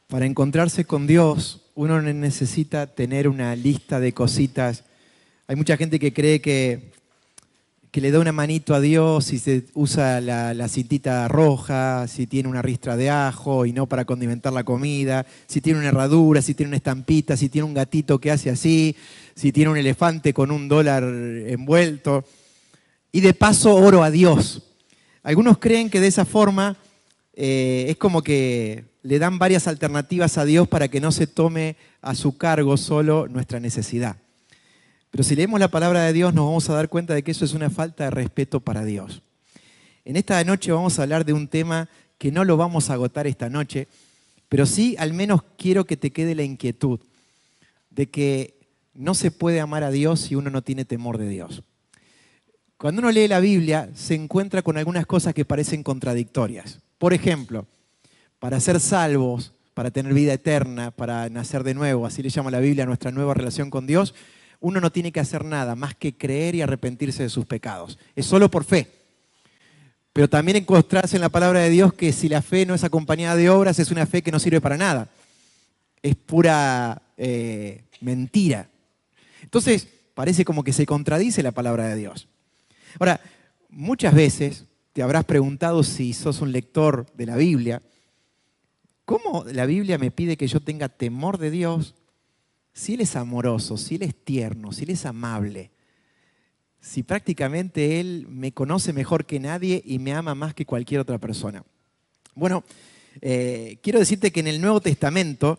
Para encontrarse con Dios, uno no necesita tener una lista de cositas. Hay mucha gente que cree que le da una manito a Dios si se usa la cintita roja, si tiene una ristra de ajo y no para condimentar la comida, si tiene una herradura, si tiene una estampita, si tiene un gatito que hace así, si tiene un elefante con $1 envuelto. Y de paso oro a Dios. Algunos creen que de esa forma es como que le dan varias alternativas a Dios para que no se tome a su cargo solo nuestra necesidad. Pero si leemos la palabra de Dios nos vamos a dar cuenta de que eso es una falta de respeto para Dios. En esta noche vamos a hablar de un tema que no lo vamos a agotar esta noche, pero sí al menos quiero que te quede la inquietud de que no se puede amar a Dios si uno no tiene temor de Dios. Cuando uno lee la Biblia se encuentra con algunas cosas que parecen contradictorias. Por ejemplo, para ser salvos, para tener vida eterna, para nacer de nuevo, así le llama la Biblia a nuestra nueva relación con Dios, uno no tiene que hacer nada más que creer y arrepentirse de sus pecados. Es solo por fe. Pero también encontrarse en la palabra de Dios que si la fe no es acompañada de obras, es una fe que no sirve para nada. Es pura mentira. Entonces, parece como que se contradice la palabra de Dios. Ahora, muchas veces te habrás preguntado si sos un lector de la Biblia, ¿cómo la Biblia me pide que yo tenga temor de Dios si Él es amoroso, si Él es tierno, si Él es amable? Si prácticamente Él me conoce mejor que nadie y me ama más que cualquier otra persona. Bueno, quiero decirte que en el Nuevo Testamento,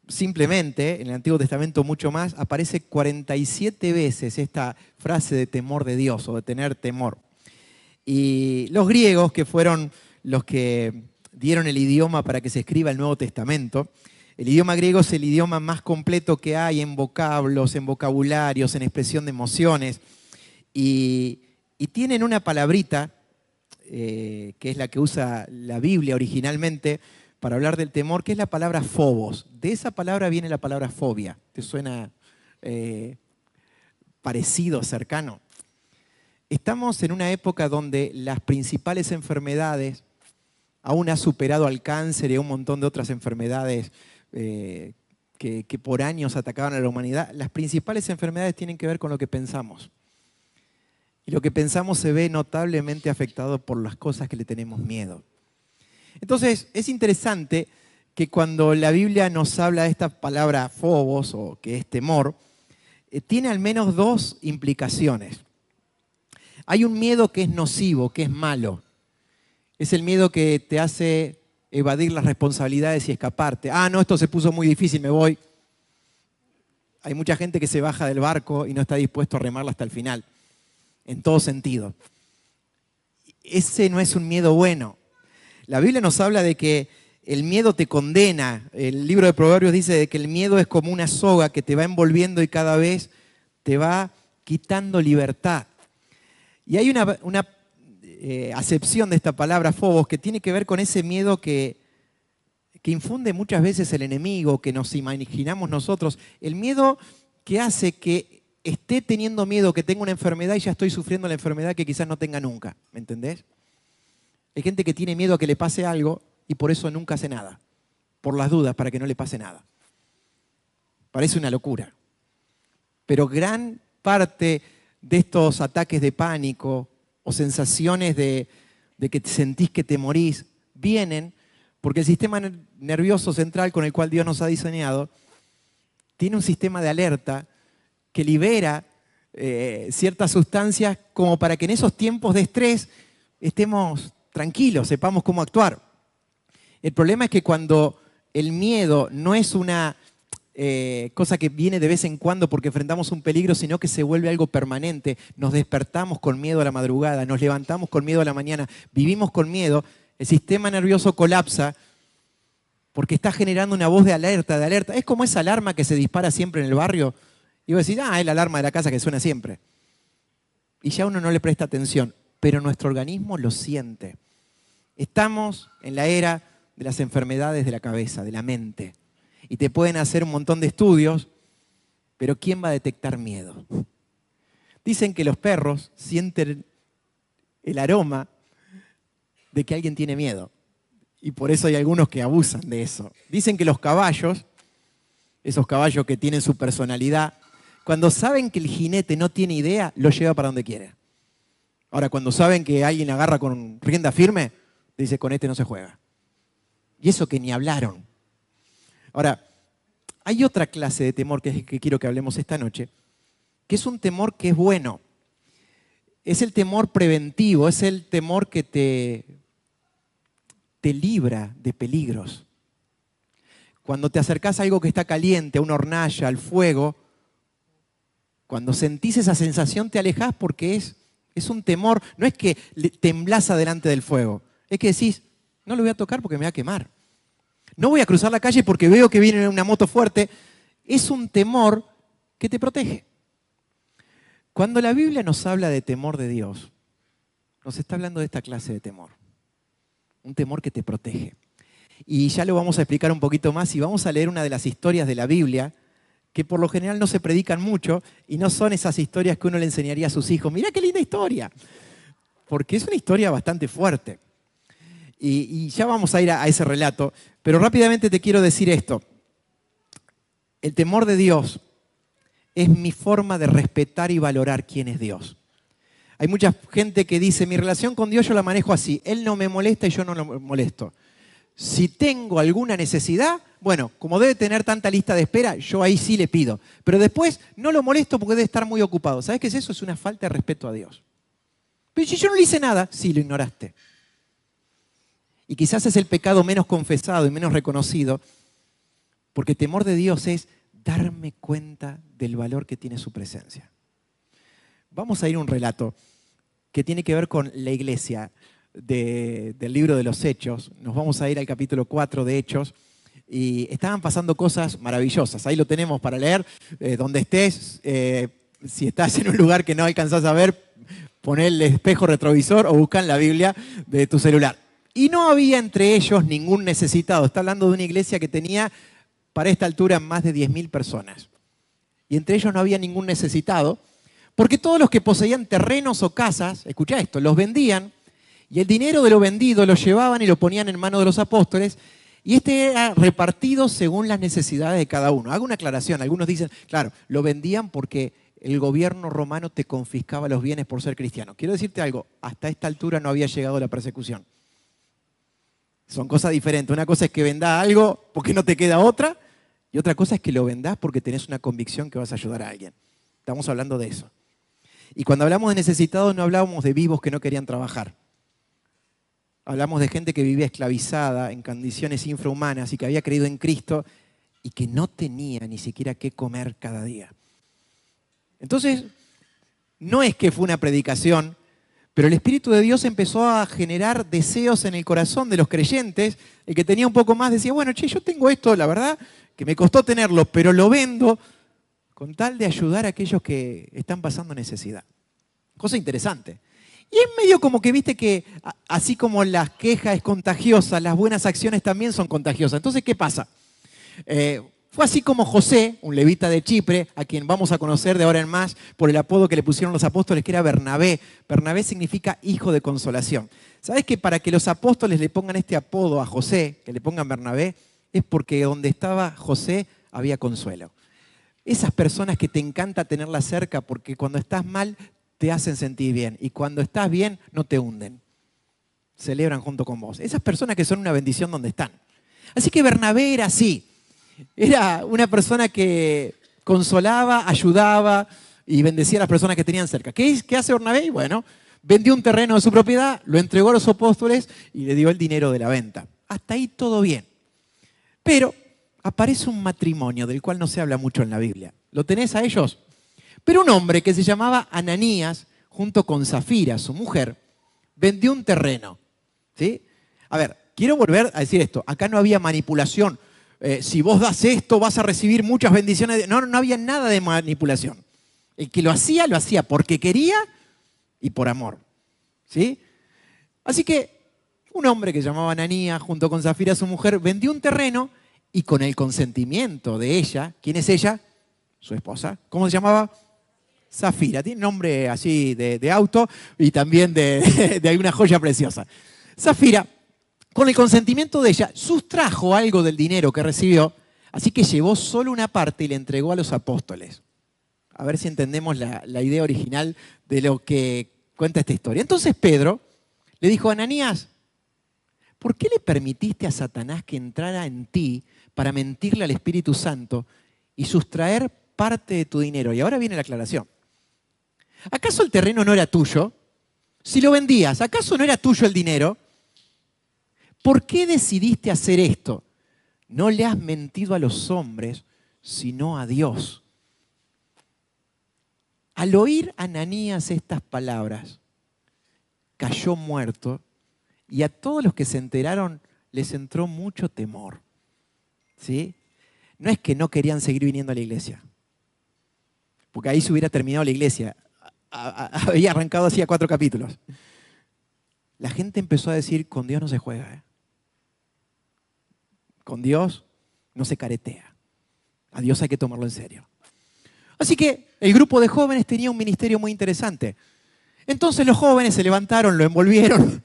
simplemente, en el Antiguo Testamento mucho más, aparece 47 veces esta frase de temor de Dios o de tener temor. Y los griegos, que fueron los que dieron el idioma para que se escriba el Nuevo Testamento, el idioma griego es el idioma más completo que hay en vocablos, en vocabularios, en expresión de emociones. Y tienen una palabrita, que es la que usa la Biblia originalmente para hablar del temor, que es la palabra phobos. De esa palabra viene la palabra fobia. ¿Te suena parecido, cercano? Estamos en una época donde las principales enfermedades, aún ha superado al cáncer y a un montón de otras enfermedades que por años atacaban a la humanidad, las principales enfermedades tienen que ver con lo que pensamos. Y lo que pensamos se ve notablemente afectado por las cosas que le tenemos miedo. Entonces, es interesante que cuando la Biblia nos habla de esta palabra phobos, o que es temor, tiene al menos dos implicaciones. Hay un miedo que es nocivo, que es malo. Es el miedo que te hace evadir las responsabilidades y escaparte. Ah, no, esto se puso muy difícil, me voy. Hay mucha gente que se baja del barco y no está dispuesto a remarla hasta el final, en todo sentido. Ese no es un miedo bueno. La Biblia nos habla de que el miedo te condena. El libro de Proverbios dice de que el miedo es como una soga que te va envolviendo y cada vez te va quitando libertad. Y hay una acepción de esta palabra phobos que tiene que ver con ese miedo que infunde muchas veces el enemigo, que nos imaginamos nosotros. El miedo que hace que esté teniendo miedo, que tenga una enfermedad y ya estoy sufriendo la enfermedad que quizás no tenga nunca. ¿Me entendés? Hay gente que tiene miedo a que le pase algo y por eso nunca hace nada. Por las dudas, para que no le pase nada. Parece una locura. Pero gran parte de estos ataques de pánico o sensaciones de que te sentís que te morís, vienen porque el sistema nervioso central con el cual Dios nos ha diseñado tiene un sistema de alerta que libera ciertas sustancias como para que en esos tiempos de estrés estemos tranquilos, sepamos cómo actuar. El problema es que cuando el miedo no es una cosa que viene de vez en cuando porque enfrentamos un peligro, sino que se vuelve algo permanente. Nos despertamos con miedo a la madrugada, nos levantamos con miedo a la mañana, vivimos con miedo, el sistema nervioso colapsa porque está generando una voz de alerta, de alerta. Es como esa alarma que se dispara siempre en el barrio. Y vos decís, es la alarma de la casa que suena siempre. Y ya uno no le presta atención, pero nuestro organismo lo siente. Estamos en la era de las enfermedades de la cabeza, de la mente. Y te pueden hacer un montón de estudios, pero ¿quién va a detectar miedo? Dicen que los perros sienten el aroma de que alguien tiene miedo. Y por eso hay algunos que abusan de eso. Dicen que los caballos, esos caballos que tienen su personalidad, cuando saben que el jinete no tiene idea, lo lleva para donde quiere. Ahora, cuando saben que alguien agarra con rienda firme, dice, con este no se juega. Y eso que ni hablaron. Ahora, hay otra clase de temor que quiero que hablemos esta noche, que es un temor que es bueno. Es el temor preventivo, es el temor que te libra de peligros. Cuando te acercás a algo que está caliente, a una hornalla, al fuego, cuando sentís esa sensación te alejás porque es un temor. No es que temblás delante del fuego, es que decís, no lo voy a tocar porque me va a quemar. No voy a cruzar la calle porque veo que viene una moto fuerte. Es un temor que te protege. Cuando la Biblia nos habla de temor de Dios, nos está hablando de esta clase de temor. Un temor que te protege. Y ya lo vamos a explicar un poquito más y vamos a leer una de las historias de la Biblia que por lo general no se predican mucho y no son esas historias que uno le enseñaría a sus hijos. Mirá qué linda historia, porque es una historia bastante fuerte. Y ya vamos a ir a ese relato, pero rápidamente te quiero decir esto. El temor de Dios es mi forma de respetar y valorar quién es Dios. Hay mucha gente que dice, mi relación con Dios yo la manejo así, Él no me molesta y yo no lo molesto. Si tengo alguna necesidad, bueno, como debe tener tanta lista de espera, yo ahí sí le pido. Pero después no lo molesto porque debe estar muy ocupado. ¿Sabes qué es eso? Es una falta de respeto a Dios. Pero si yo no le hice nada, sí, lo ignoraste. Y quizás es el pecado menos confesado y menos reconocido, porque temor de Dios es darme cuenta del valor que tiene su presencia. Vamos a ir a un relato que tiene que ver con la iglesia del libro de los Hechos. Nos vamos a ir al capítulo 4 de Hechos y estaban pasando cosas maravillosas. Ahí lo tenemos para leer. Donde estés, si estás en un lugar que no alcanzás a ver, pon el espejo retrovisor o busca en la Biblia de tu celular. Y no había entre ellos ningún necesitado. Está hablando de una iglesia que tenía para esta altura más de 10.000 personas. Y entre ellos no había ningún necesitado, porque todos los que poseían terrenos o casas, escucha esto, los vendían y el dinero de lo vendido lo llevaban y lo ponían en manos de los apóstoles y este era repartido según las necesidades de cada uno. Hago una aclaración, algunos dicen, claro, lo vendían porque el gobierno romano te confiscaba los bienes por ser cristiano. Quiero decirte algo, hasta esta altura no había llegado la persecución. Son cosas diferentes. Una cosa es que vendás algo porque no te queda otra y otra cosa es que lo vendás porque tenés una convicción que vas a ayudar a alguien. Estamos hablando de eso. Y cuando hablamos de necesitados no hablábamos de vivos que no querían trabajar. Hablamos de gente que vivía esclavizada en condiciones infrahumanas y que había creído en Cristo y que no tenía ni siquiera qué comer cada día. Entonces, no es que fue una predicación, pero el Espíritu de Dios empezó a generar deseos en el corazón de los creyentes. El que tenía un poco más decía, bueno, che, yo tengo esto, la verdad, que me costó tenerlo, pero lo vendo con tal de ayudar a aquellos que están pasando necesidad. Cosa interesante. Y es medio como que viste que así como la queja es contagiosa, las buenas acciones también son contagiosas. Entonces, ¿qué pasa? Fue así como José, un levita de Chipre, a quien vamos a conocer de ahora en más por el apodo que le pusieron los apóstoles, que era Bernabé. Bernabé significa hijo de consolación. ¿Sabes que para que los apóstoles le pongan este apodo a José, que le pongan Bernabé, es porque donde estaba José había consuelo? Esas personas que te encanta tenerlas cerca porque cuando estás mal te hacen sentir bien y cuando estás bien no te hunden. Celebran junto con vos. Esas personas que son una bendición donde están. Así que Bernabé era así. Era una persona que consolaba, ayudaba y bendecía a las personas que tenían cerca. ¿Qué hace Bernabé? Bueno, vendió un terreno de su propiedad, lo entregó a los apóstoles y le dio el dinero de la venta. Hasta ahí todo bien. Pero aparece un matrimonio del cual no se habla mucho en la Biblia. ¿Lo tenés a ellos? Pero un hombre que se llamaba Ananías, junto con Zafira, su mujer, vendió un terreno. ¿Sí? A ver, quiero volver a decir esto. Acá no había manipulación. Si vos das esto, vas a recibir muchas bendiciones. No había nada de manipulación. El que lo hacía porque quería y por amor. ¿Sí? Así que un hombre que se llamaba Ananías, junto con Zafira, su mujer, vendió un terreno y con el consentimiento de ella. ¿Quién es ella? Su esposa. ¿Cómo se llamaba? Zafira. Tiene nombre así de auto y también de alguna joya preciosa. Zafira, con el consentimiento de ella, sustrajo algo del dinero que recibió, así que llevó solo una parte y le entregó a los apóstoles. A ver si entendemos la idea original de lo que cuenta esta historia. Entonces Pedro le dijo: Ananías, ¿por qué le permitiste a Satanás que entrara en ti para mentirle al Espíritu Santo y sustraer parte de tu dinero? Y ahora viene la aclaración. ¿Acaso el terreno no era tuyo? Si lo vendías, ¿acaso no era tuyo el dinero? ¿Por qué decidiste hacer esto? No le has mentido a los hombres, sino a Dios. Al oír Ananías estas palabras, cayó muerto y a todos los que se enteraron les entró mucho temor. ¿Sí? No es que no querían seguir viniendo a la iglesia, porque ahí se hubiera terminado la iglesia. Había arrancado hacía 4 capítulos. La gente empezó a decir: con Dios no se juega, ¿eh? Con Dios no se caretea. A Dios hay que tomarlo en serio. Así que el grupo de jóvenes tenía un ministerio muy interesante. Entonces los jóvenes se levantaron, lo envolvieron,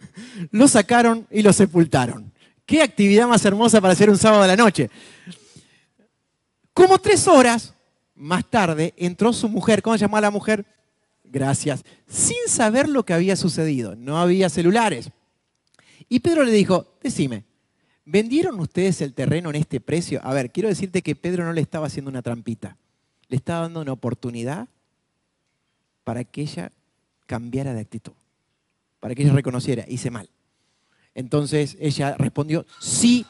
lo sacaron y lo sepultaron. ¡Qué actividad más hermosa para hacer un sábado a la noche! Como 3 horas más tarde entró su mujer. ¿Cómo se llamaba la mujer? Gracias. Sin saber lo que había sucedido. No había celulares. Y Pedro le dijo: decime, ¿vendieron ustedes el terreno en este precio? A ver, quiero decirte que Pedro no le estaba haciendo una trampita. Le estaba dando una oportunidad para que ella cambiara de actitud. Para que ella reconociera: hice mal. Entonces ella respondió: sí,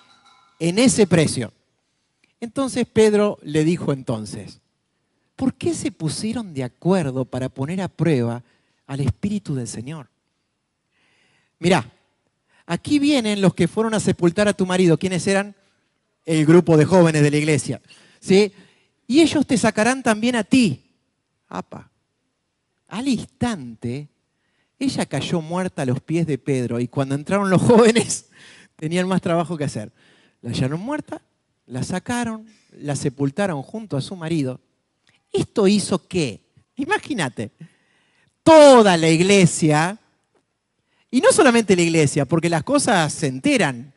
en ese precio. Entonces Pedro le dijo entonces: ¿por qué se pusieron de acuerdo para poner a prueba al Espíritu del Señor? Mirá, aquí vienen los que fueron a sepultar a tu marido. ¿Quiénes eran? El grupo de jóvenes de la iglesia. ¿Sí? Y ellos te sacarán también a ti. ¡Apa! Al instante, ella cayó muerta a los pies de Pedro y cuando entraron los jóvenes tenían más trabajo que hacer. La hallaron muerta, la sacaron, la sepultaron junto a su marido. Esto hizo que, imagínate, toda la iglesia, y no solamente la iglesia, porque las cosas se enteran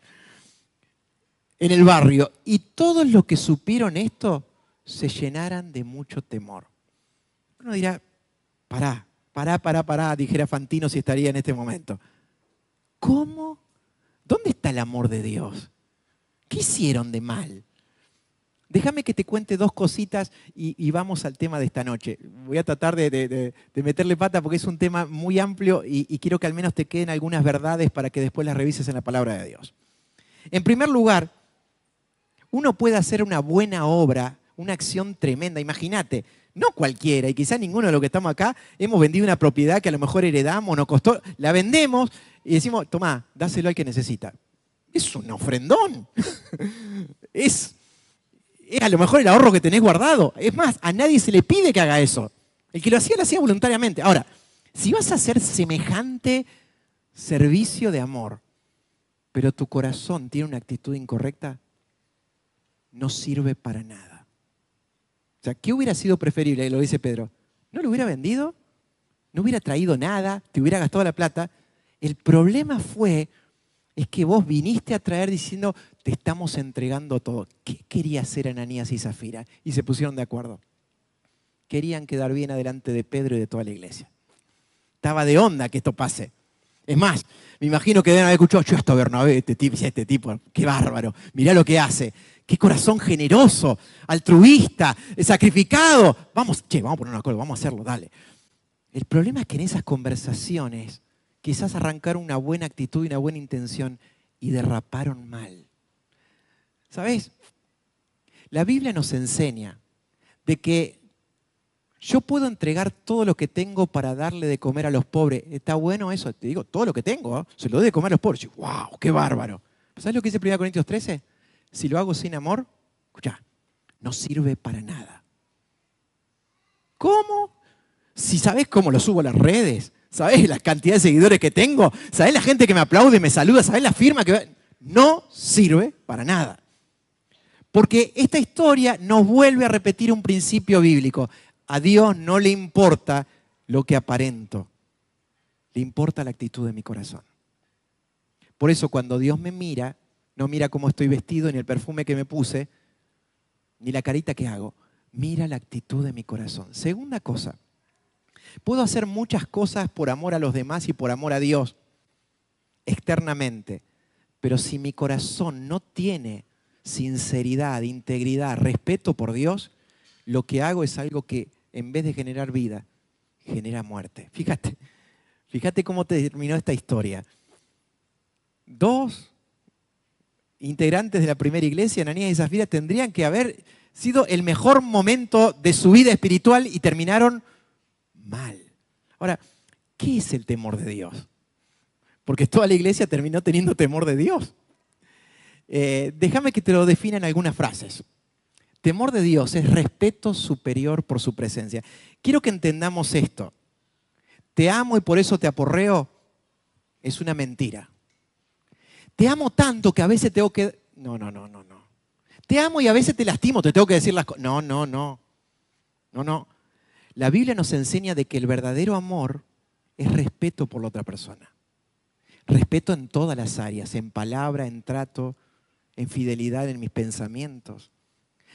en el barrio, y todos los que supieron esto se llenaran de mucho temor. Uno dirá: pará, dijera Fantino si estaría en este momento. ¿Cómo? ¿Dónde está el amor de Dios? ¿Qué hicieron de mal? Déjame que te cuente 2 cositas y vamos al tema de esta noche. Voy a tratar de meterle pata porque es un tema muy amplio y quiero que al menos te queden algunas verdades para que después las revises en la palabra de Dios. En primer lugar, uno puede hacer una buena obra, una acción tremenda. Imagínate, no cualquiera, y quizá ninguno de los que estamos acá hemos vendido una propiedad que a lo mejor heredamos, nos costó, la vendemos y decimos: tomá, dáselo al que necesita. Es un ofrendón. Es a lo mejor el ahorro que tenés guardado. Es más, a nadie se le pide que haga eso. El que lo hacía voluntariamente. Ahora, si vas a hacer semejante servicio de amor, pero tu corazón tiene una actitud incorrecta, no sirve para nada. O sea, ¿qué hubiera sido preferible? Lo dice Pedro. ¿No lo hubiera vendido? ¿No hubiera traído nada? ¿Te hubiera gastado la plata? El problema es que vos viniste a traer diciendo: te estamos entregando todo. ¿Qué quería hacer Ananías y Zafira? Y se pusieron de acuerdo. Querían quedar bien adelante de Pedro y de toda la iglesia. Estaba de onda que esto pase. Es más, me imagino que deben haber escuchado: yo esto Bernabé, este tipo, qué bárbaro, mirá lo que hace. Qué corazón generoso, altruista, sacrificado. Vamos a poner un acuerdo, vamos a hacerlo, dale. El problema es que en esas conversaciones quizás arrancaron una buena actitud y una buena intención y derraparon mal. ¿Sabés? La Biblia nos enseña de que yo puedo entregar todo lo que tengo para darle de comer a los pobres. ¿Está bueno eso? Te digo, todo lo que tengo, ¿eh? Se lo doy de comer a los pobres. ¡Wow! ¡Qué bárbaro! ¿Sabés lo que dice 1 Corintios 13? Si lo hago sin amor, escuchá, no sirve para nada. ¿Cómo? Si sabés cómo lo subo a las redes, sabés la cantidad de seguidores que tengo, sabés la gente que me aplaude, me saluda, sabés la firma que... No sirve para nada. Porque esta historia nos vuelve a repetir un principio bíblico. A Dios no le importa lo que aparento, le importa la actitud de mi corazón. Por eso cuando Dios me mira, no mira cómo estoy vestido, ni el perfume que me puse, ni la carita que hago. Mira la actitud de mi corazón. Segunda cosa, puedo hacer muchas cosas por amor a los demás y por amor a Dios externamente, pero si mi corazón no tiene sinceridad, integridad, respeto por Dios, lo que hago es algo que en vez de generar vida, genera muerte. Fíjate cómo terminó esta historia. Dos integrantes de la primera iglesia, Ananías y Zafira, tendrían que haber sido el mejor momento de su vida espiritual y terminaron mal. Ahora, ¿qué es el temor de Dios? Porque toda la iglesia terminó teniendo temor de Dios. Déjame que te lo defina en algunas frases. Temor de Dios es respeto superior por su presencia. Quiero que entendamos esto. Te amo y por eso te aporreo es una mentira. Te amo tanto que a veces tengo que... No. Te amo y a veces te lastimo, te tengo que decir las cosas. No. La Biblia nos enseña de que el verdadero amor es respeto por la otra persona. Respeto en todas las áreas, en palabra, en trato, en fidelidad, en mis pensamientos.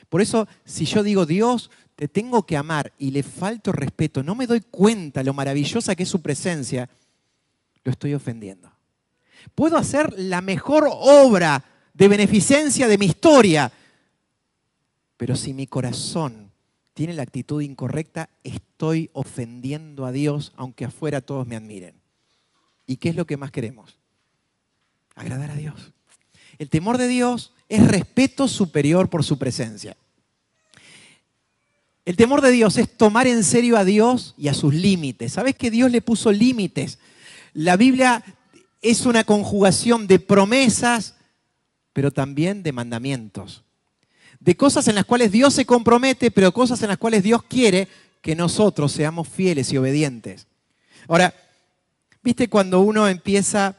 Por eso, si yo digo, Dios, te tengo que amar y le falto respeto, no me doy cuenta lo maravillosa que es su presencia, lo estoy ofendiendo. Puedo hacer la mejor obra de beneficencia de mi historia, pero si mi corazón tiene la actitud incorrecta, estoy ofendiendo a Dios, aunque afuera todos me admiren. ¿Y qué es lo que más queremos? Agradar a Dios. El temor de Dios es respeto superior por su presencia. El temor de Dios es tomar en serio a Dios y a sus límites. ¿Sabes que Dios le puso límites? La Biblia es una conjugación de promesas, pero también de mandamientos. De cosas en las cuales Dios se compromete, pero cosas en las cuales Dios quiere que nosotros seamos fieles y obedientes. Ahora, ¿viste cuando uno empieza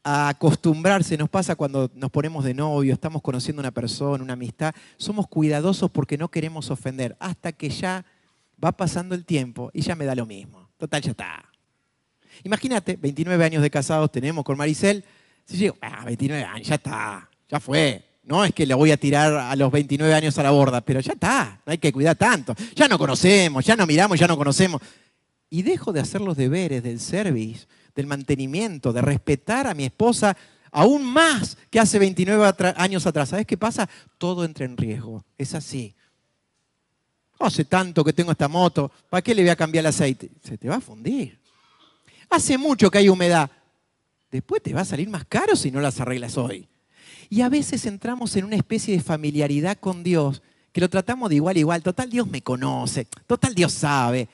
a acostumbrarse? Nos pasa cuando nos ponemos de novio, estamos conociendo a una persona, una amistad. Somos cuidadosos porque no queremos ofender, hasta que ya va pasando el tiempo y ya me da lo mismo. Total, ya está. Imagínate, 29 años de casados tenemos con Maricel. Si llego, 29 años, ya está, ya fue. No es que le voy a tirar a los 29 años a la borda, pero ya está, no hay que cuidar tanto. Ya no conocemos, ya no miramos, ya no conocemos. Y dejo de hacer los deberes del service, del mantenimiento, de respetar a mi esposa aún más que hace 29 años atrás. ¿Sabes qué pasa? Todo entra en riesgo. Es así. Hace tanto que tengo esta moto, ¿para qué le voy a cambiar el aceite? Se te va a fundir. Hace mucho que hay humedad. Después te va a salir más caro si no las arreglas hoy. Y a veces entramos en una especie de familiaridad con Dios, que lo tratamos de igual a igual. Total, Dios me conoce. Total, Dios sabe.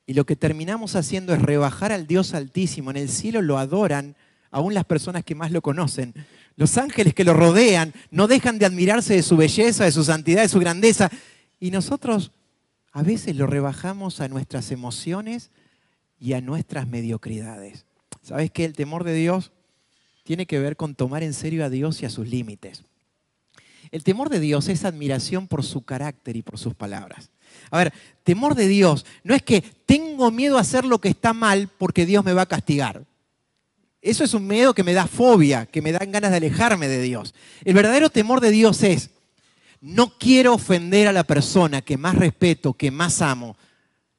Y lo que terminamos haciendo es rebajar al Dios Altísimo. En el cielo lo adoran aún las personas que más lo conocen. Los ángeles que lo rodean no dejan de admirarse de su belleza, de su santidad, de su grandeza. Y nosotros a veces lo rebajamos a nuestras emociones y a nuestras mediocridades. ¿Sabes qué? El temor de Dios tiene que ver con tomar en serio a Dios y a sus límites. El temor de Dios es admiración por su carácter y por sus palabras. A ver, temor de Dios no es que tengo miedo a hacer lo que está mal porque Dios me va a castigar. Eso es un miedo que me da fobia, que me dan ganas de alejarme de Dios. El verdadero temor de Dios es, no quiero ofender a la persona que más respeto, que más amo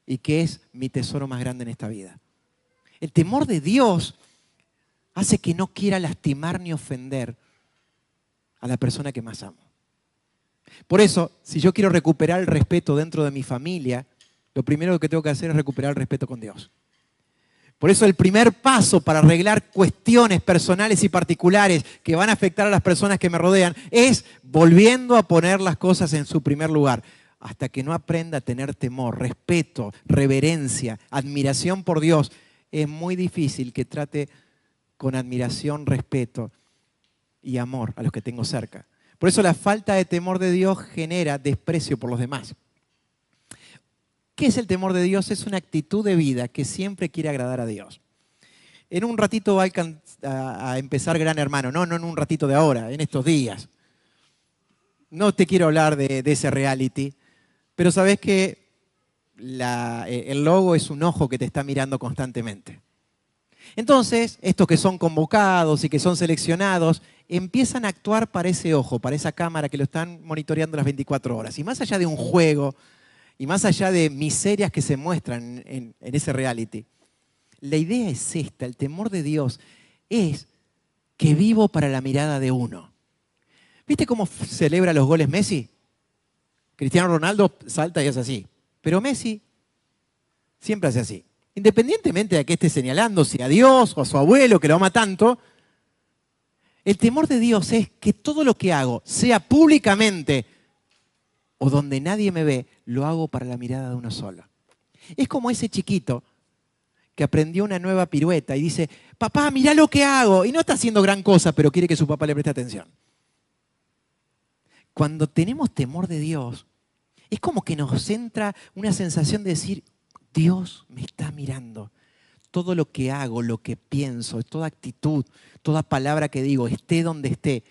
y que es mi tesoro más grande en esta vida. El temor de Dios hace que no quiera lastimar ni ofender a la persona que más amo. Por eso, si yo quiero recuperar el respeto dentro de mi familia, lo primero que tengo que hacer es recuperar el respeto con Dios. Por eso el primer paso para arreglar cuestiones personales y particulares que van a afectar a las personas que me rodean es volviendo a poner las cosas en su primer lugar. Hasta que no aprenda a tener temor, respeto, reverencia, admiración por Dios, es muy difícil que trate con admiración, respeto y amor a los que tengo cerca. Por eso la falta de temor de Dios genera desprecio por los demás. ¿Qué es el temor de Dios? Es una actitud de vida que siempre quiere agradar a Dios. En un ratito va a empezar Gran Hermano, no en un ratito de ahora, en estos días. No te quiero hablar de ese reality, pero sabes que el logo es un ojo que te está mirando constantemente. Entonces, estos que son convocados y que son seleccionados, empiezan a actuar para ese ojo, para esa cámara que lo están monitoreando las 24 horas. Y más allá de un juego, y más allá de miserias que se muestran en ese reality, la idea es esta: el temor de Dios es que vivo para la mirada de uno. ¿Viste cómo celebra los goles Messi? Cristiano Ronaldo salta y hace así, pero Messi siempre hace así. Independientemente de que esté señalando si a Dios o a su abuelo que lo ama tanto, el temor de Dios es que todo lo que hago, sea públicamente o donde nadie me ve, lo hago para la mirada de uno solo. Es como ese chiquito que aprendió una nueva pirueta y dice: papá, mirá lo que hago. Y no está haciendo gran cosa, pero quiere que su papá le preste atención. Cuando tenemos temor de Dios, es como que nos entra una sensación de decir: Dios me está mirando. Todo lo que hago, lo que pienso, toda actitud, toda palabra que digo, esté donde esté,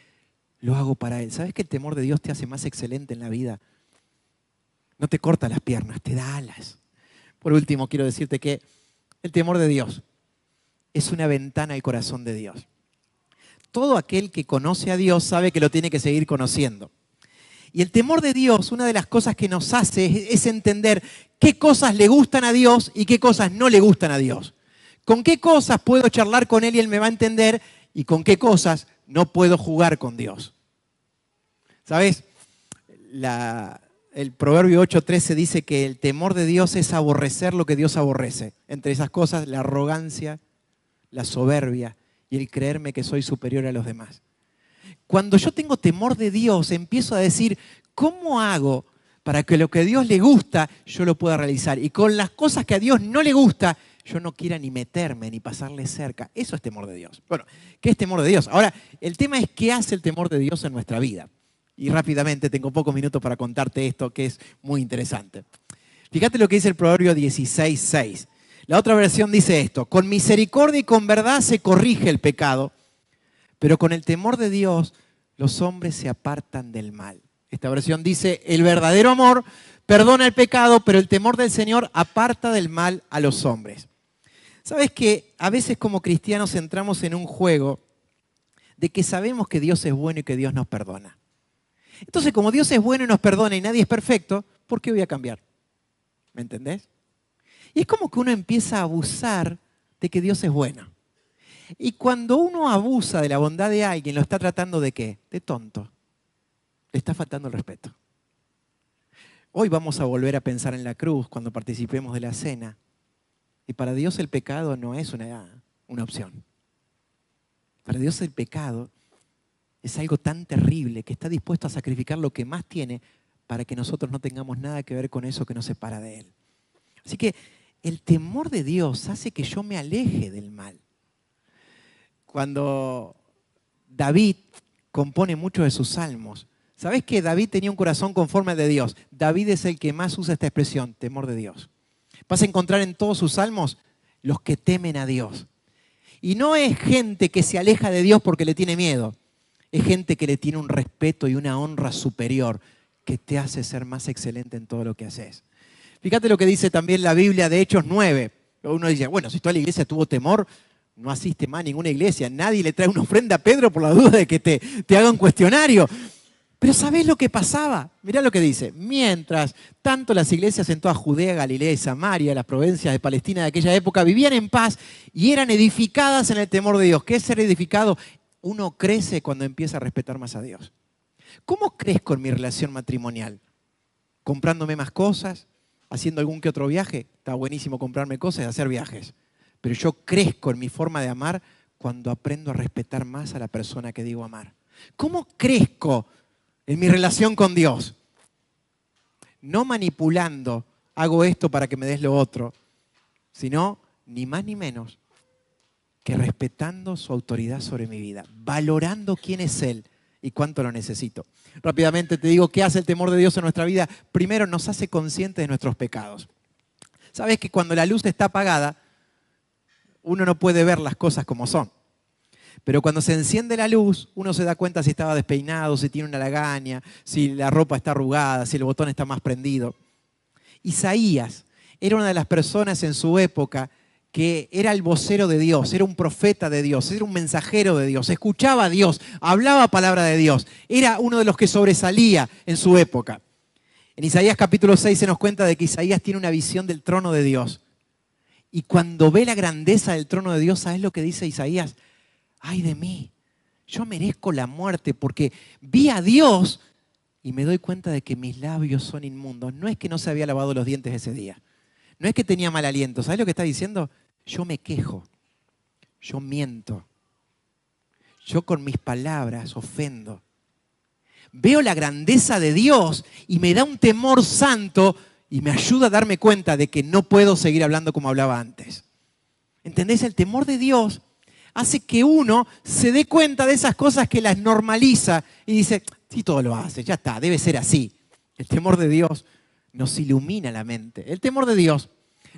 lo hago para Él. ¿Sabes que el temor de Dios te hace más excelente en la vida? No te corta las piernas, te da alas. Por último, quiero decirte que el temor de Dios es una ventana al corazón de Dios. Todo aquel que conoce a Dios sabe que lo tiene que seguir conociendo. Y el temor de Dios, una de las cosas que nos hace es entender qué cosas le gustan a Dios y qué cosas no le gustan a Dios. Con qué cosas puedo charlar con Él y Él me va a entender, y con qué cosas no puedo jugar con Dios. ¿Sabes? El Proverbio 8:13 dice que el temor de Dios es aborrecer lo que Dios aborrece. Entre esas cosas, la arrogancia, la soberbia y el creerme que soy superior a los demás. Cuando yo tengo temor de Dios, empiezo a decir: ¿cómo hago para que lo que a Dios le gusta yo lo pueda realizar? Y con las cosas que a Dios no le gusta, yo no quiera ni meterme ni pasarle cerca. Eso es temor de Dios. Bueno, ¿qué es temor de Dios? Ahora, el tema es qué hace el temor de Dios en nuestra vida. Y rápidamente, tengo pocos minutos para contarte esto, que es muy interesante. Fíjate lo que dice el Proverbio 16:6. La otra versión dice esto: con misericordia y con verdad se corrige el pecado, pero con el temor de Dios los hombres se apartan del mal. Esta versión dice: el verdadero amor perdona el pecado, pero el temor del Señor aparta del mal a los hombres. ¿Sabes que a veces como cristianos entramos en un juego de que sabemos que Dios es bueno y que Dios nos perdona? Entonces, como Dios es bueno y nos perdona y nadie es perfecto, ¿por qué voy a cambiar? ¿Me entendés? Y es como que uno empieza a abusar de que Dios es bueno. Y cuando uno abusa de la bondad de alguien, lo está tratando ¿de qué? De tonto. Le está faltando el respeto. Hoy vamos a volver a pensar en la cruz cuando participemos de la cena. Y para Dios el pecado no es una opción. Para Dios el pecado es algo tan terrible que está dispuesto a sacrificar lo que más tiene para que nosotros no tengamos nada que ver con eso que nos separa de Él. Así que el temor de Dios hace que yo me aleje del mal. Cuando David compone muchos de sus salmos, ¿sabés que David tenía un corazón conforme al de Dios? David es el que más usa esta expresión, temor de Dios. Vas a encontrar en todos sus salmos los que temen a Dios. Y no es gente que se aleja de Dios porque le tiene miedo. Es gente que le tiene un respeto y una honra superior que te hace ser más excelente en todo lo que haces. Fíjate lo que dice también la Biblia de Hechos 9. Uno dice: bueno, si toda la iglesia tuvo temor, no asiste más a ninguna iglesia. Nadie le trae una ofrenda a Pedro por la duda de que te haga un cuestionario. Pero ¿sabés lo que pasaba? Mirá lo que dice: mientras tanto las iglesias en toda Judea, Galilea y Samaria, las provincias de Palestina de aquella época, vivían en paz y eran edificadas en el temor de Dios. ¿Qué es ser edificado? Uno crece cuando empieza a respetar más a Dios. ¿Cómo crezco en mi relación matrimonial? ¿Comprándome más cosas? ¿Haciendo algún que otro viaje? Está buenísimo comprarme cosas y hacer viajes. Pero yo crezco en mi forma de amar cuando aprendo a respetar más a la persona que digo amar. ¿Cómo crezco en mi relación con Dios? No manipulando, hago esto para que me des lo otro, sino ni más ni menos que respetando su autoridad sobre mi vida, valorando quién es Él y cuánto lo necesito. Rápidamente te digo, ¿qué hace el temor de Dios en nuestra vida? Primero, nos hace conscientes de nuestros pecados. ¿Sabes que cuando la luz está apagada, uno no puede ver las cosas como son? Pero cuando se enciende la luz, uno se da cuenta si estaba despeinado, si tiene una lagaña, si la ropa está arrugada, si el botón está más prendido. Isaías era una de las personas en su época que era el vocero de Dios, era un profeta de Dios, era un mensajero de Dios, escuchaba a Dios, hablaba palabra de Dios, era uno de los que sobresalía en su época. En Isaías capítulo 6 se nos cuenta de que Isaías tiene una visión del trono de Dios. Y cuando ve la grandeza del trono de Dios, ¿sabes lo que dice Isaías? ¡Ay de mí! Yo merezco la muerte porque vi a Dios y me doy cuenta de que mis labios son inmundos. No es que no se había lavado los dientes ese día. No es que tenía mal aliento. ¿Sabes lo que está diciendo? Yo me quejo. Yo miento. Yo con mis palabras ofendo. Veo la grandeza de Dios y me da un temor santo y me ayuda a darme cuenta de que no puedo seguir hablando como hablaba antes. ¿Entendés? El temor de Dios hace que uno se dé cuenta de esas cosas que las normaliza y dice, sí, todo lo hace, ya está, debe ser así. El temor de Dios nos ilumina la mente. El temor de Dios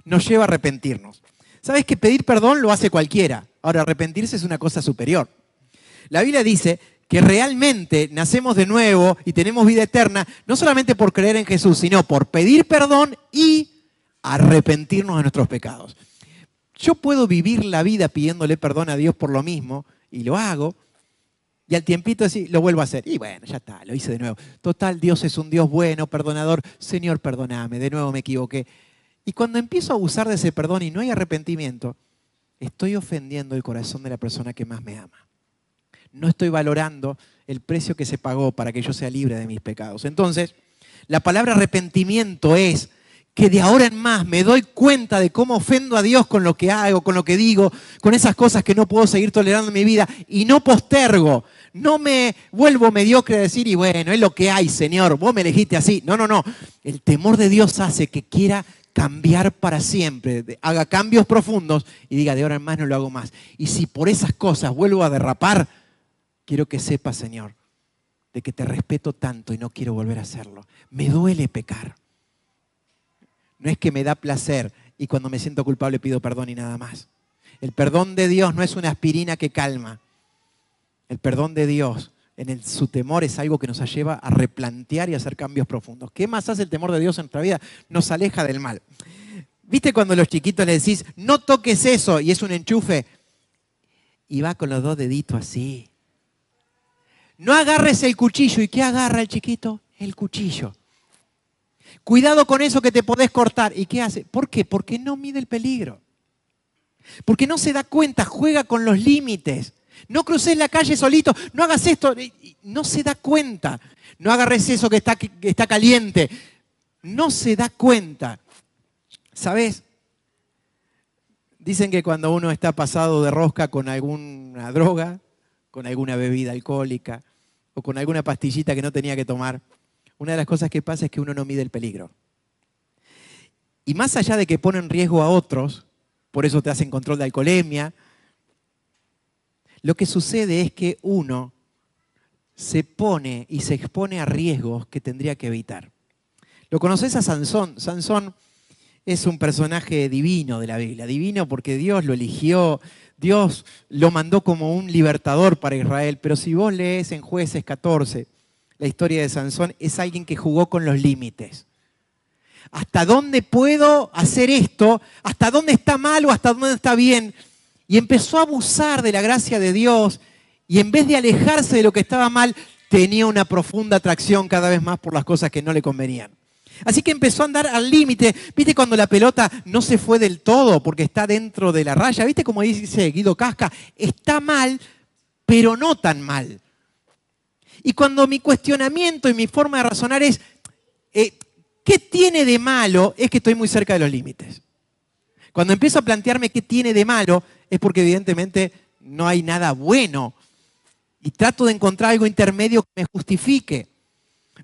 nos lleva a arrepentirnos. ¿Sabes que pedir perdón lo hace cualquiera? Ahora, arrepentirse es una cosa superior. La Biblia dice que realmente nacemos de nuevo y tenemos vida eterna, no solamente por creer en Jesús, sino por pedir perdón y arrepentirnos de nuestros pecados. Yo puedo vivir la vida pidiéndole perdón a Dios por lo mismo, y lo hago, y al tiempito así lo vuelvo a hacer. Y bueno, ya está, lo hice de nuevo. Total, Dios es un Dios bueno, perdonador. Señor, perdóname, de nuevo me equivoqué. Y cuando empiezo a abusar de ese perdón y no hay arrepentimiento, estoy ofendiendo el corazón de la persona que más me ama. No estoy valorando el precio que se pagó para que yo sea libre de mis pecados. Entonces, la palabra arrepentimiento es que de ahora en más me doy cuenta de cómo ofendo a Dios con lo que hago, con lo que digo, con esas cosas que no puedo seguir tolerando en mi vida y no postergo. No me vuelvo mediocre a decir, y bueno, es lo que hay, Señor, vos me elegiste así. No, no, no. El temor de Dios hace que quiera cambiar para siempre, haga cambios profundos y diga, de ahora en más no lo hago más. Y si por esas cosas vuelvo a derrapar, quiero que sepas, Señor, de que te respeto tanto y no quiero volver a hacerlo. Me duele pecar. No es que me da placer y cuando me siento culpable pido perdón y nada más. El perdón de Dios no es una aspirina que calma. El perdón de Dios en su temor es algo que nos lleva a replantear y a hacer cambios profundos. ¿Qué más hace el temor de Dios en nuestra vida? Nos aleja del mal. ¿Viste cuando a los chiquitos les decís, no toques eso y es un enchufe? Y va con los dos deditos así. No agarres el cuchillo. ¿Y qué agarra el chiquito? El cuchillo. Cuidado con eso que te podés cortar. ¿Y qué hace? ¿Por qué? Porque no mide el peligro. Porque no se da cuenta, juega con los límites. No cruces la calle solito, no hagas esto. No se da cuenta. No agarres eso que está caliente. No se da cuenta. ¿Sabes? Dicen que cuando uno está pasado de rosca con alguna droga, con alguna bebida alcohólica o con alguna pastillita que no tenía que tomar, una de las cosas que pasa es que uno no mide el peligro. Y más allá de que pone en riesgo a otros, por eso te hacen control de alcoholemia, lo que sucede es que uno se pone y se expone a riesgos que tendría que evitar. ¿Lo conoces a Sansón? Sansón es un personaje divino de la Biblia. Divino porque Dios lo eligió, Dios lo mandó como un libertador para Israel. Pero si vos lees en Jueces 14, la historia de Sansón, es alguien que jugó con los límites. ¿Hasta dónde puedo hacer esto? ¿Hasta dónde está mal o hasta dónde está bien? Y empezó a abusar de la gracia de Dios y en vez de alejarse de lo que estaba mal, tenía una profunda atracción cada vez más por las cosas que no le convenían. Así que empezó a andar al límite. ¿Viste cuando la pelota no se fue del todo porque está dentro de la raya? ¿Viste como dice Guido Casca? Está mal, pero no tan mal. Y cuando mi cuestionamiento y mi forma de razonar es, ¿qué tiene de malo? Es que estoy muy cerca de los límites. Cuando empiezo a plantearme qué tiene de malo, es porque evidentemente no hay nada bueno. Y trato de encontrar algo intermedio que me justifique.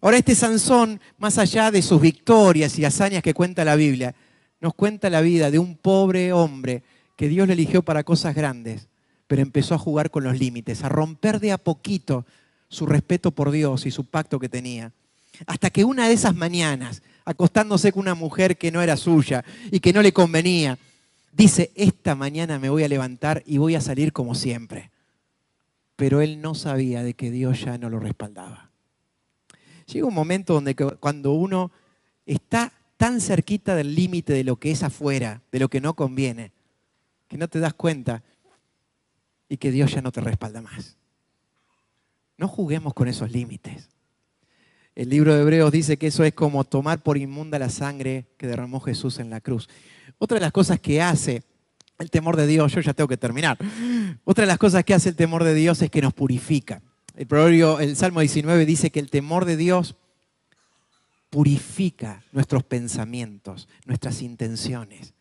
Ahora este Sansón, más allá de sus victorias y hazañas que cuenta la Biblia, nos cuenta la vida de un pobre hombre que Dios le eligió para cosas grandes, pero empezó a jugar con los límites, a romper de a poquito su respeto por Dios y su pacto que tenía. Hasta que una de esas mañanas, acostándose con una mujer que no era suya y que no le convenía, dice, esta mañana me voy a levantar y voy a salir como siempre. Pero él no sabía de que Dios ya no lo respaldaba. Llega un momento donde cuando uno está tan cerquita del límite de lo que es afuera, de lo que no conviene, que no te das cuenta y que Dios ya no te respalda más. No juguemos con esos límites. El libro de Hebreos dice que eso es como tomar por inmunda la sangre que derramó Jesús en la cruz. Otra de las cosas que hace el temor de Dios, yo ya tengo que terminar. Otra de las cosas que hace el temor de Dios es que nos purifica. El Salmo 19 dice que el temor de Dios purifica nuestros pensamientos, nuestras intenciones.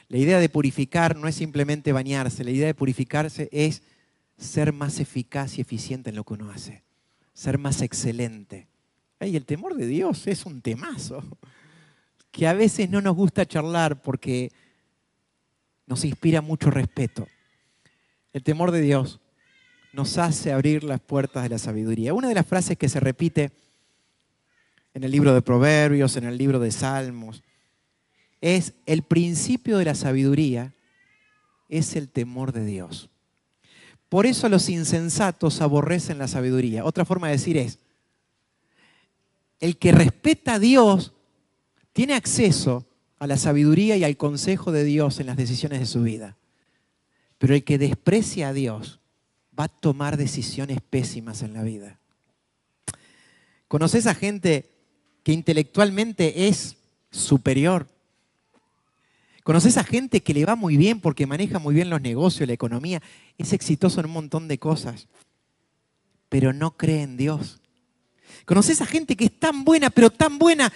La idea de purificar no es simplemente bañarse, la idea de purificarse es ser más eficaz y eficiente en lo que uno hace, ser más excelente. Y el temor de Dios es un temazo que a veces no nos gusta charlar porque nos inspira mucho respeto. El temor de Dios nos hace abrir las puertas de la sabiduría. Una de las frases que se repite en el libro de Proverbios, en el libro de Salmos, es el principio de la sabiduría es el temor de Dios. Por eso los insensatos aborrecen la sabiduría. Otra forma de decir es, el que respeta a Dios tiene acceso a la sabiduría y al consejo de Dios en las decisiones de su vida. Pero el que desprecia a Dios va a tomar decisiones pésimas en la vida. ¿Conoces a gente que intelectualmente es superior? ¿Conoces a gente que le va muy bien porque maneja muy bien los negocios, la economía? Es exitoso en un montón de cosas, pero no cree en Dios. ¿Conoces a gente que es tan buena, pero tan buena,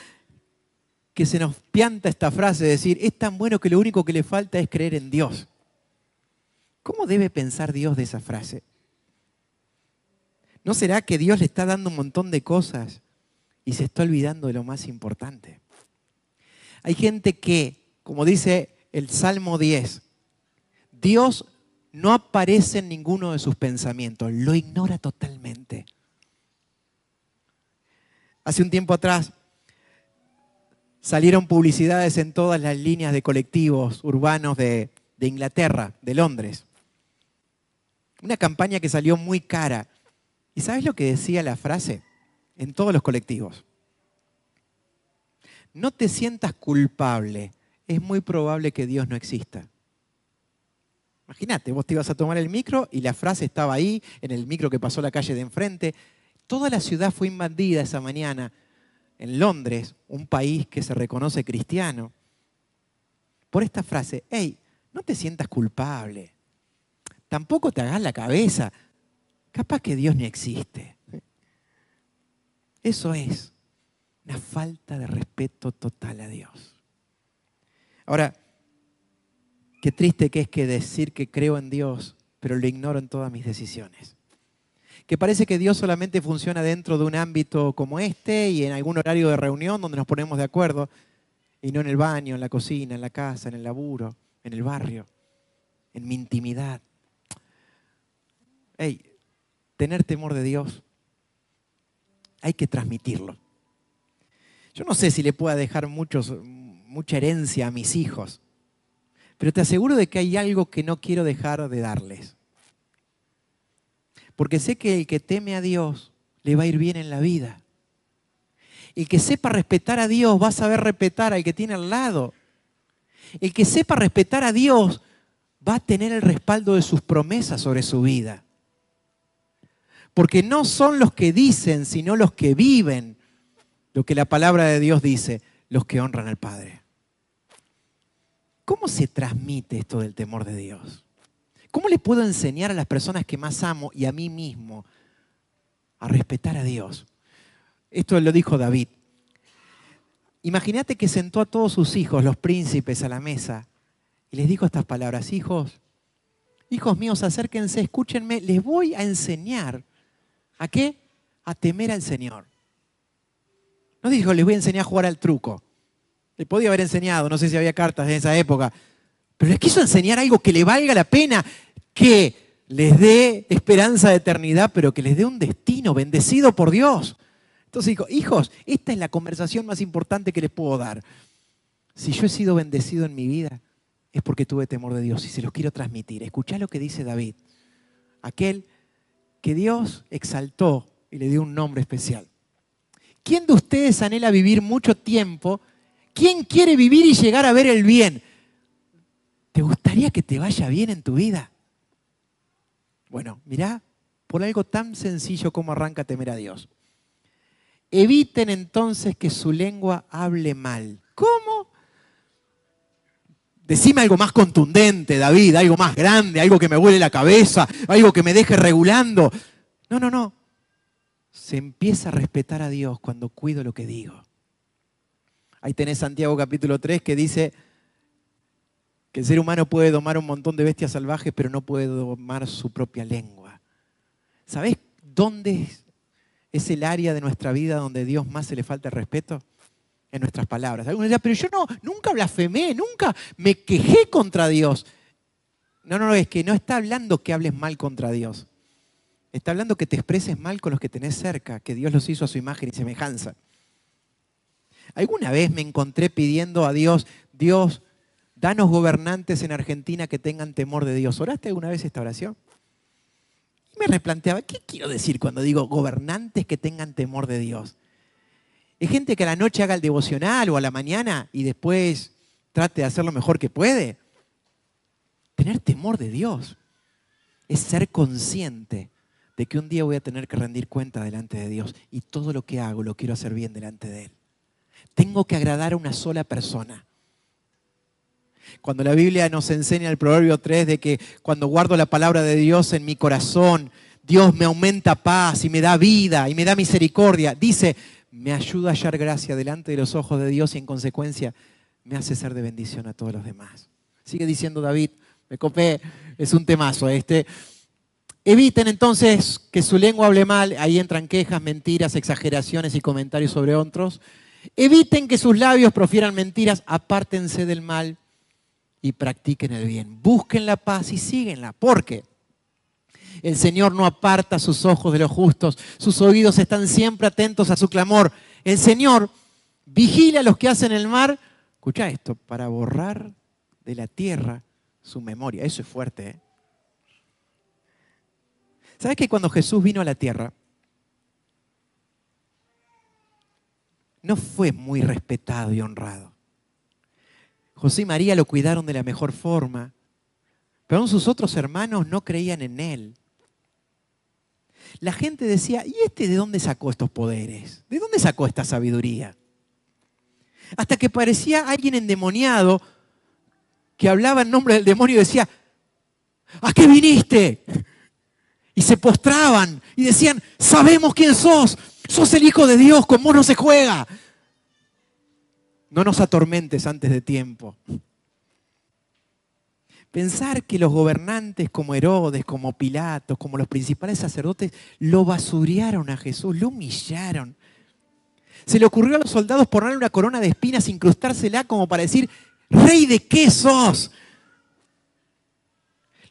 que se nos pianta esta frase de decir, es tan bueno que lo único que le falta es creer en Dios? ¿Cómo debe pensar Dios de esa frase? ¿No será que Dios le está dando un montón de cosas y se está olvidando de lo más importante? Hay gente que, como dice el Salmo 10, Dios no aparece en ninguno de sus pensamientos, lo ignora totalmente. Hace un tiempo atrás salieron publicidades en todas las líneas de colectivos urbanos de Inglaterra, de Londres. Una campaña que salió muy cara. ¿Y sabes lo que decía la frase? En todos los colectivos. No te sientas culpable. Es muy probable que Dios no exista. Imagínate, vos te ibas a tomar el micro y la frase estaba ahí, en el micro que pasó la calle de enfrente. Toda la ciudad fue invadida esa mañana en Londres, un país que se reconoce cristiano, por esta frase: hey, no te sientas culpable, tampoco te hagas la cabeza, capaz que Dios ni existe. Eso es una falta de respeto total a Dios. Ahora, qué triste que es que decir que creo en Dios, pero lo ignoro en todas mis decisiones. Que parece que Dios solamente funciona dentro de un ámbito como este y en algún horario de reunión donde nos ponemos de acuerdo, y no en el baño, en la cocina, en la casa, en el laburo, en el barrio, en mi intimidad. Hey, tener temor de Dios hay que transmitirlo. Yo no sé si le pueda dejar mucha herencia a mis hijos, pero te aseguro de que hay algo que no quiero dejar de darles. Porque sé que el que teme a Dios le va a ir bien en la vida. El que sepa respetar a Dios va a saber respetar al que tiene al lado. El que sepa respetar a Dios va a tener el respaldo de sus promesas sobre su vida. Porque no son los que dicen, sino los que viven lo que la palabra de Dios dice, los que honran al Padre. ¿Cómo se transmite esto del temor de Dios? ¿Cómo le puedo enseñar a las personas que más amo y a mí mismo a respetar a Dios? Esto lo dijo David. Imagínate que sentó a todos sus hijos, los príncipes, a la mesa y les dijo estas palabras: hijos míos, acérquense, escúchenme, les voy a enseñar. ¿A qué? A temer al Señor. No dijo, les voy a enseñar a jugar al truco. Le podía haber enseñado, no sé si había cartas en esa época, pero les quiso enseñar algo que le valga la pena, que les dé esperanza de eternidad, pero que les dé un destino bendecido por Dios. Entonces dijo: hijos, esta es la conversación más importante que les puedo dar. Si yo he sido bendecido en mi vida, es porque tuve temor de Dios y se los quiero transmitir. Escuchá lo que dice David, aquel que Dios exaltó y le dio un nombre especial. ¿Quién de ustedes anhela vivir mucho tiempo? ¿Quién quiere vivir y llegar a ver el bien? ¿Te gustaría gustaría que te vaya bien en tu vida? Bueno, mirá, por algo tan sencillo como arranca temer a Dios. Eviten entonces que su lengua hable mal. ¿Cómo? Decime algo más contundente, David, algo más grande, algo que me vuele la cabeza, algo que me deje regulando. No, no, no. Se empieza a respetar a Dios cuando cuido lo que digo. Ahí tenés Santiago capítulo 3 que dice que el ser humano puede domar un montón de bestias salvajes, pero no puede domar su propia lengua. ¿Sabés dónde es el área de nuestra vida donde a Dios más se le falta el respeto? En nuestras palabras. Algunos dirán, pero yo nunca blasfemé, nunca me quejé contra Dios. No, no, no, es que no está hablando que hables mal contra Dios. Está hablando que te expreses mal con los que tenés cerca, que Dios los hizo a su imagen y semejanza. Alguna vez me encontré pidiendo a Dios, Dios, danos gobernantes en Argentina que tengan temor de Dios. ¿Oraste alguna vez esta oración? Y me replanteaba, ¿qué quiero decir cuando digo gobernantes que tengan temor de Dios? ¿Es gente que a la noche haga el devocional o a la mañana y después trate de hacer lo mejor que puede? Tener temor de Dios es ser consciente de que un día voy a tener que rendir cuenta delante de Dios y todo lo que hago lo quiero hacer bien delante de Él. Tengo que agradar a una sola persona. Cuando la Biblia nos enseña el Proverbio 3 de que cuando guardo la palabra de Dios en mi corazón, Dios me aumenta paz y me da vida y me da misericordia, dice, me ayuda a hallar gracia delante de los ojos de Dios y en consecuencia me hace ser de bendición a todos los demás. Sigue diciendo David, me copé, es un temazo este. Eviten entonces que su lengua hable mal, ahí entran quejas, mentiras, exageraciones y comentarios sobre otros. Eviten que sus labios profieran mentiras, apártense del mal y practiquen el bien. Busquen la paz y síguenla. ¿Por qué? El Señor no aparta sus ojos de los justos, sus oídos están siempre atentos a su clamor. El Señor vigila a los que hacen el mal, escucha esto, para borrar de la tierra su memoria. Eso es fuerte, ¿eh? ¿Sabes que cuando Jesús vino a la tierra, no fue muy respetado y honrado? José y María lo cuidaron de la mejor forma, pero aún sus otros hermanos no creían en él. La gente decía, ¿y este de dónde sacó estos poderes? ¿De dónde sacó esta sabiduría? Hasta que parecía alguien endemoniado que hablaba en nombre del demonio y decía, ¿a qué viniste? Y se postraban y decían, sabemos quién sos, sos el Hijo de Dios, con vos no se juega. No nos atormentes antes de tiempo. Pensar que los gobernantes como Herodes, como Pilatos, como los principales sacerdotes, lo basurearon a Jesús, lo humillaron. Se le ocurrió a los soldados ponerle una corona de espinas, incrustársela como para decir, ¿rey de qué sos?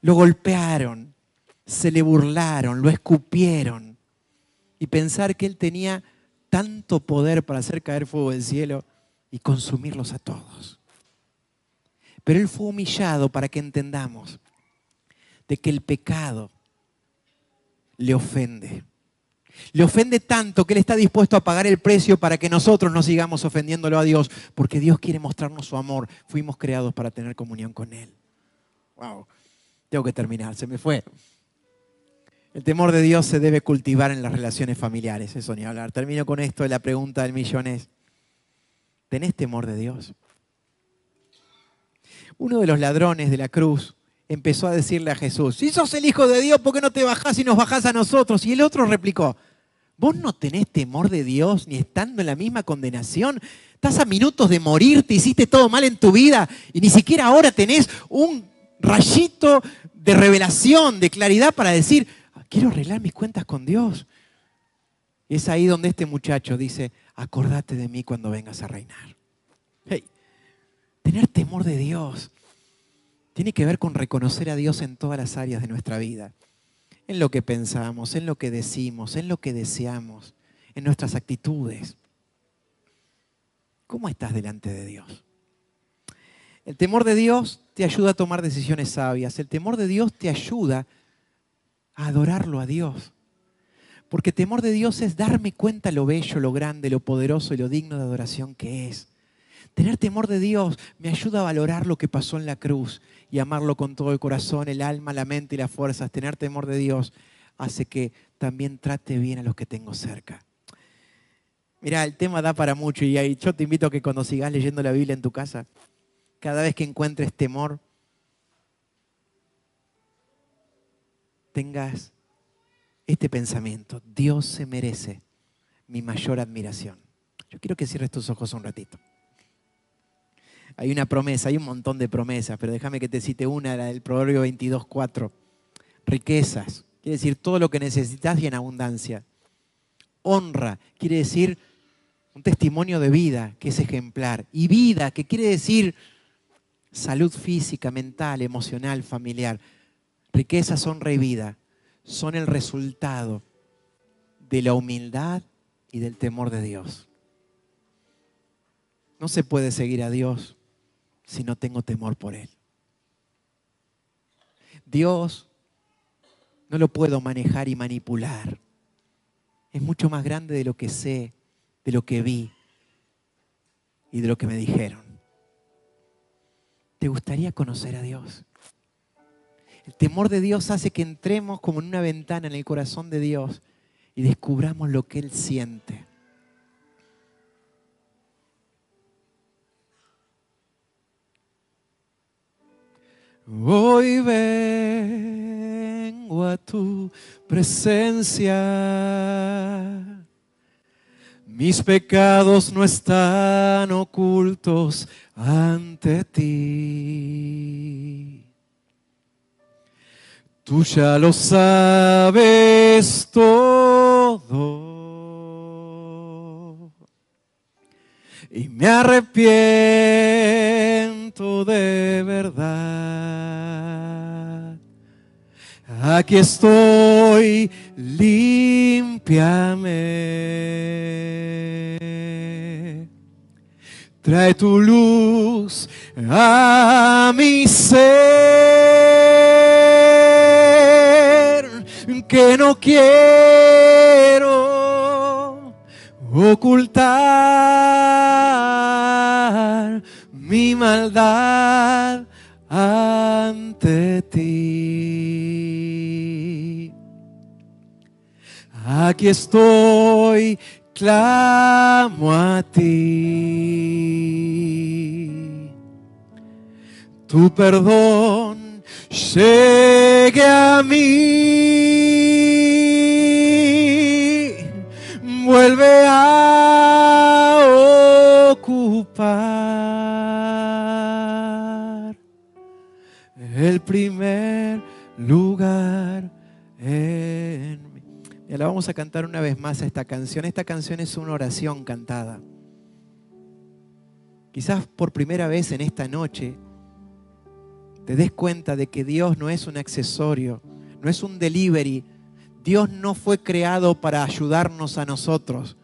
Lo golpearon, se le burlaron, lo escupieron. Y pensar que él tenía tanto poder para hacer caer fuego del cielo y consumirlos a todos. Pero él fue humillado para que entendamos de que el pecado le ofende. Le ofende tanto que él está dispuesto a pagar el precio para que nosotros no sigamos ofendiéndolo a Dios, porque Dios quiere mostrarnos su amor. Fuimos creados para tener comunión con Él. Wow, tengo que terminar, se me fue. El temor de Dios se debe cultivar en las relaciones familiares, eso ni hablar. Termino con esto, la pregunta del millón es, ¿tenés temor de Dios? Uno de los ladrones de la cruz empezó a decirle a Jesús, si sos el Hijo de Dios, ¿por qué no te bajás y nos bajás a nosotros? Y el otro replicó, ¿vos no tenés temor de Dios ni estando en la misma condenación? Estás a minutos de morirte, hiciste todo mal en tu vida y ni siquiera ahora tenés un rayito de revelación, de claridad para decir, quiero arreglar mis cuentas con Dios. Y es ahí donde este muchacho dice, acordate de mí cuando vengas a reinar. Hey, tener temor de Dios tiene que ver con reconocer a Dios en todas las áreas de nuestra vida. En lo que pensamos, en lo que decimos, en lo que deseamos, en nuestras actitudes. ¿Cómo estás delante de Dios? El temor de Dios te ayuda a tomar decisiones sabias. El temor de Dios te ayuda a adorarlo a Dios. Porque temor de Dios es darme cuenta lo bello, lo grande, lo poderoso y lo digno de adoración que es. Tener temor de Dios me ayuda a valorar lo que pasó en la cruz y amarlo con todo el corazón, el alma, la mente y las fuerzas. Tener temor de Dios hace que también trate bien a los que tengo cerca. Mirá, el tema da para mucho y yo te invito a que cuando sigas leyendo la Biblia en tu casa, cada vez que encuentres temor, tengas este pensamiento: Dios se merece mi mayor admiración. Yo quiero que cierres tus ojos un ratito. Hay una promesa, hay un montón de promesas, pero déjame que te cite una, la del Proverbio 22:4. Riquezas, quiere decir todo lo que necesitas y en abundancia. Honra, quiere decir un testimonio de vida, que es ejemplar. Y vida, que quiere decir salud física, mental, emocional, familiar. Riquezas, honra y vida son el resultado de la humildad y del temor de Dios. No se puede seguir a Dios si no tengo temor por Él. Dios no lo puedo manejar y manipular. Es mucho más grande de lo que sé, de lo que vi y de lo que me dijeron. ¿Te gustaría conocer a Dios? El temor de Dios hace que entremos como en una ventana en el corazón de Dios y descubramos lo que Él siente. Hoy vengo a tu presencia. Mis pecados no están ocultos ante ti. Tú ya lo sabes todo. Y me arrepiento de verdad. Aquí estoy, límpiame. Trae tu luz a mi ser, que no quiero ocultar mi maldad ante ti. Aquí estoy, clamo a ti. Tu perdón llegue a mí. Vuelve a ocupar el primer lugar en mí. Y la vamos a cantar una vez más a esta canción. Esta canción es una oración cantada. Quizás por primera vez en esta noche te des cuenta de que Dios no es un accesorio, no es un delivery. Dios no fue creado para ayudarnos a nosotros.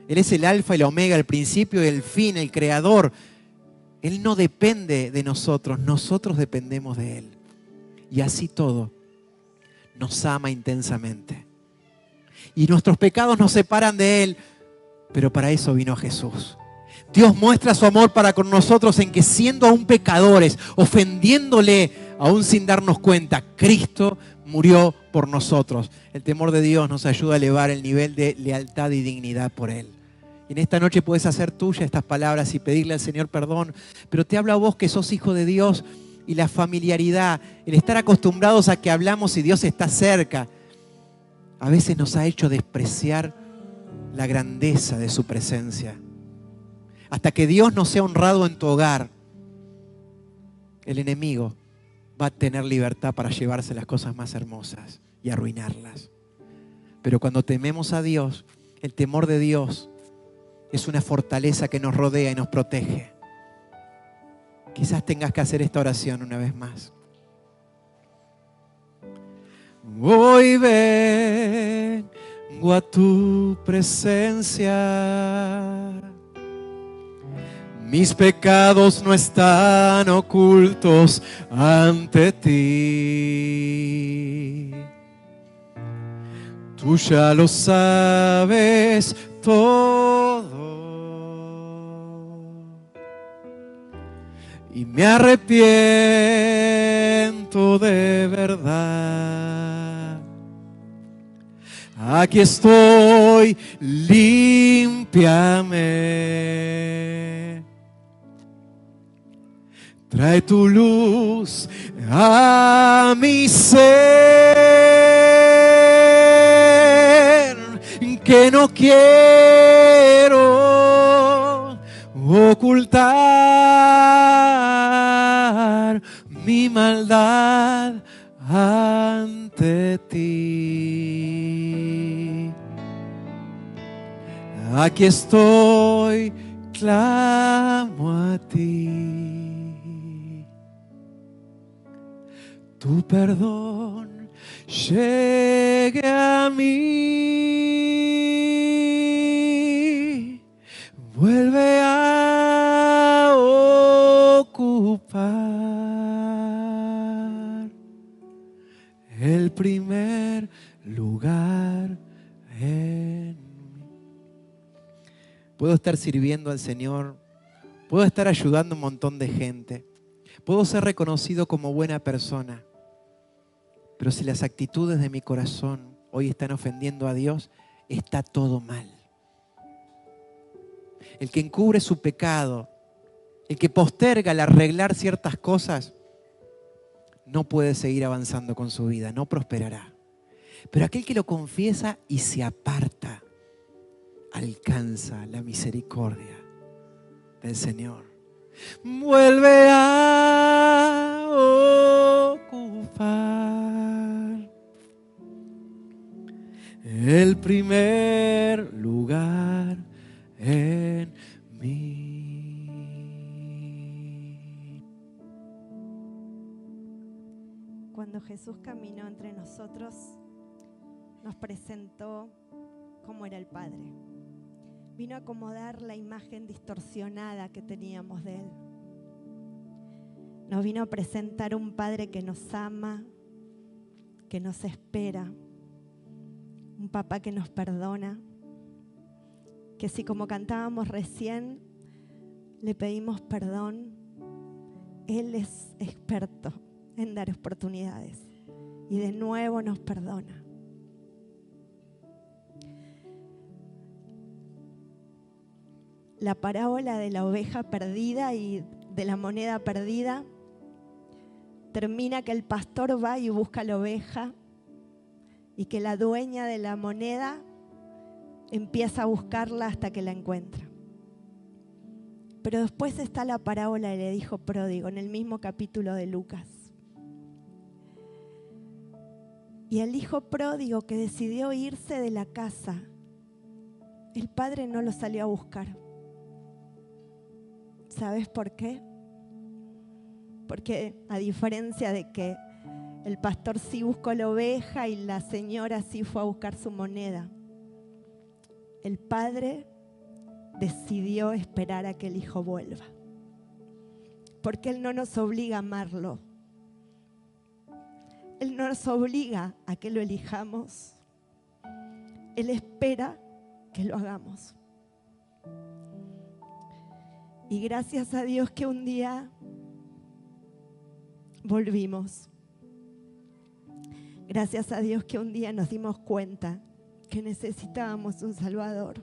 Él es el alfa y la omega, el principio y el fin, el creador. Él no depende de nosotros, nosotros dependemos de Él. Y así todo, nos ama intensamente. Y nuestros pecados nos separan de Él, pero para eso vino Jesús. Dios muestra su amor para con nosotros en que, siendo aún pecadores, ofendiéndole aún sin darnos cuenta, Cristo murió por nosotros. El temor de Dios nos ayuda a elevar el nivel de lealtad y dignidad por Él. Y en esta noche puedes hacer tuya estas palabras y pedirle al Señor perdón, pero te hablo a vos que sos hijo de Dios, y la familiaridad, el estar acostumbrados a que hablamos y Dios está cerca, a veces nos ha hecho despreciar la grandeza de su presencia. Hasta que Dios no sea honrado en tu hogar, el enemigo va a tener libertad para llevarse las cosas más hermosas y arruinarlas. Pero cuando tememos a Dios, el temor de Dios es una fortaleza que nos rodea y nos protege. Quizás tengas que hacer esta oración una vez más. Hoy vengo a tu presencia. Mis pecados no están ocultos ante ti. Tú ya lo sabes todo. y me arrepiento de verdad. Aquí estoy, límpiame. Trae tu luz a mi ser, que no quiero ocultar mi maldad ante ti. Aquí estoy, clamo a ti. Tu perdón llegue a mí, vuelve a ocupar el primer lugar en mí. Puedo estar sirviendo al Señor, puedo estar ayudando a un montón de gente, puedo ser reconocido como buena persona, pero si las actitudes de mi corazón hoy están ofendiendo a Dios, está todo mal. El que encubre su pecado, el que posterga el arreglar ciertas cosas, no puede seguir avanzando con su vida, no prosperará. Pero aquel que lo confiesa y se aparta, alcanza la misericordia del Señor. Vuelve a ocupar el primer lugar en mí. Cuando Jesús caminó entre nosotros, nos presentó cómo era el Padre. Vino a acomodar la imagen distorsionada que teníamos de Él. Nos vino a presentar un Padre que nos ama, que nos espera, un papá que nos perdona, que si como cantábamos recién le pedimos perdón, Él es experto en dar oportunidades y de nuevo nos perdona. La parábola de la oveja perdida y de la moneda perdida termina que el pastor va y busca la oveja y que la dueña de la moneda empieza a buscarla hasta que la encuentra. Pero después está la parábola del hijo pródigo en el mismo capítulo de Lucas. Y el hijo pródigo que decidió irse de la casa, el padre no lo salió a buscar. ¿Sabes por qué? Porque a diferencia de que el pastor sí buscó la oveja y la señora sí fue a buscar su moneda, el padre decidió esperar a que el hijo vuelva. Porque Él no nos obliga a amarlo. Él no nos obliga a que lo elijamos. Él espera que lo hagamos. Y gracias a Dios que un día volvimos. Gracias a Dios que un día nos dimos cuenta que necesitábamos un Salvador.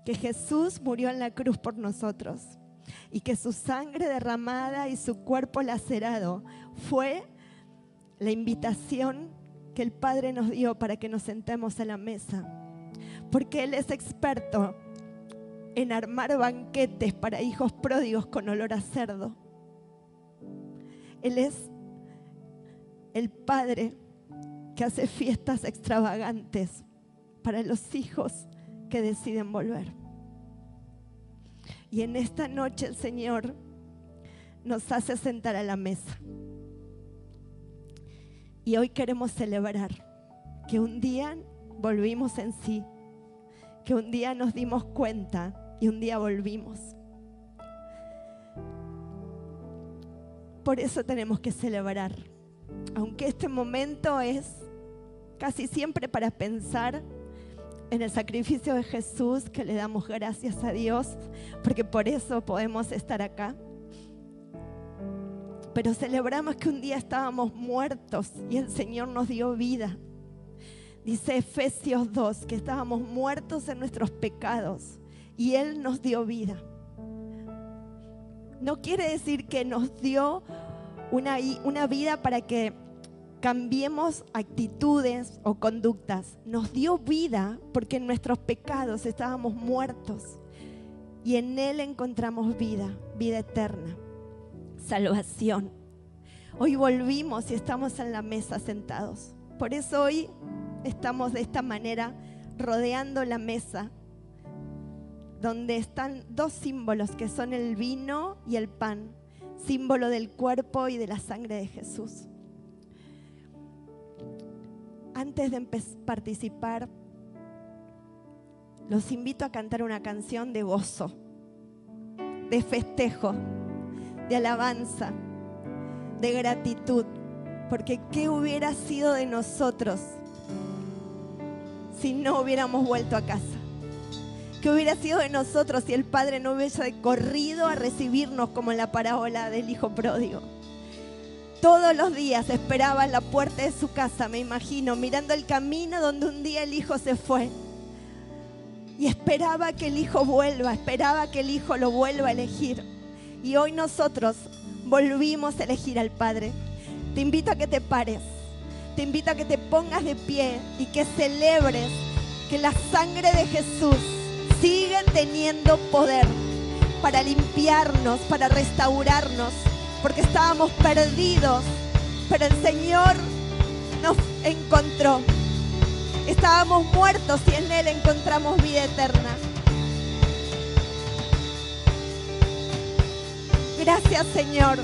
Que Jesús murió en la cruz por nosotros y que su sangre derramada y su cuerpo lacerado fue la invitación que el Padre nos dio para que nos sentemos a la mesa. Porque Él es experto en armar banquetes para hijos pródigos con olor a cerdo. Él es el Padre que hace fiestas extravagantes para los hijos que deciden volver. Y en esta noche el Señor nos hace sentar a la mesa. Y hoy queremos celebrar que un día volvimos en sí, que un día nos dimos cuenta y un día volvimos. Por eso tenemos que celebrar, aunque este momento es casi siempre para pensar en el sacrificio de Jesús, que le damos gracias a Dios, porque por eso podemos estar acá. pero celebramos que un día estábamos muertos y el Señor nos dio vida. Dice Efesios 2 que estábamos muertos en nuestros pecados y Él nos dio vida. No quiere decir que nos dio una vida para que cambiemos actitudes o conductas. Nos dio vida porque en nuestros pecados estábamos muertos y en Él encontramos vida, vida eterna, salvación. Hoy volvimos y estamos en la mesa sentados. Por eso hoy estamos de esta manera rodeando la mesa, donde están dos símbolos que son el vino y el pan, símbolo del cuerpo y de la sangre de Jesús. Antes de participar, los invito a cantar una canción de gozo, de festejo, de alabanza, de gratitud, porque ¿qué hubiera sido de nosotros si no hubiéramos vuelto a casa? ¿Qué hubiera sido de nosotros si el Padre no hubiese corrido a recibirnos como en la parábola del hijo pródigo? Todos los días esperaba en la puerta de su casa, me imagino, mirando el camino donde un día el hijo se fue. Y esperaba que el hijo vuelva, esperaba que el hijo lo vuelva a elegir. Y hoy nosotros volvimos a elegir al Padre. Te invito a que te pares, te invito a que te pongas de pie y que celebres que la sangre de Jesús sigue teniendo poder para limpiarnos, para restaurarnos, porque estábamos perdidos, pero el Señor nos encontró. Estábamos muertos y en Él encontramos vida eterna. Gracias, Señor.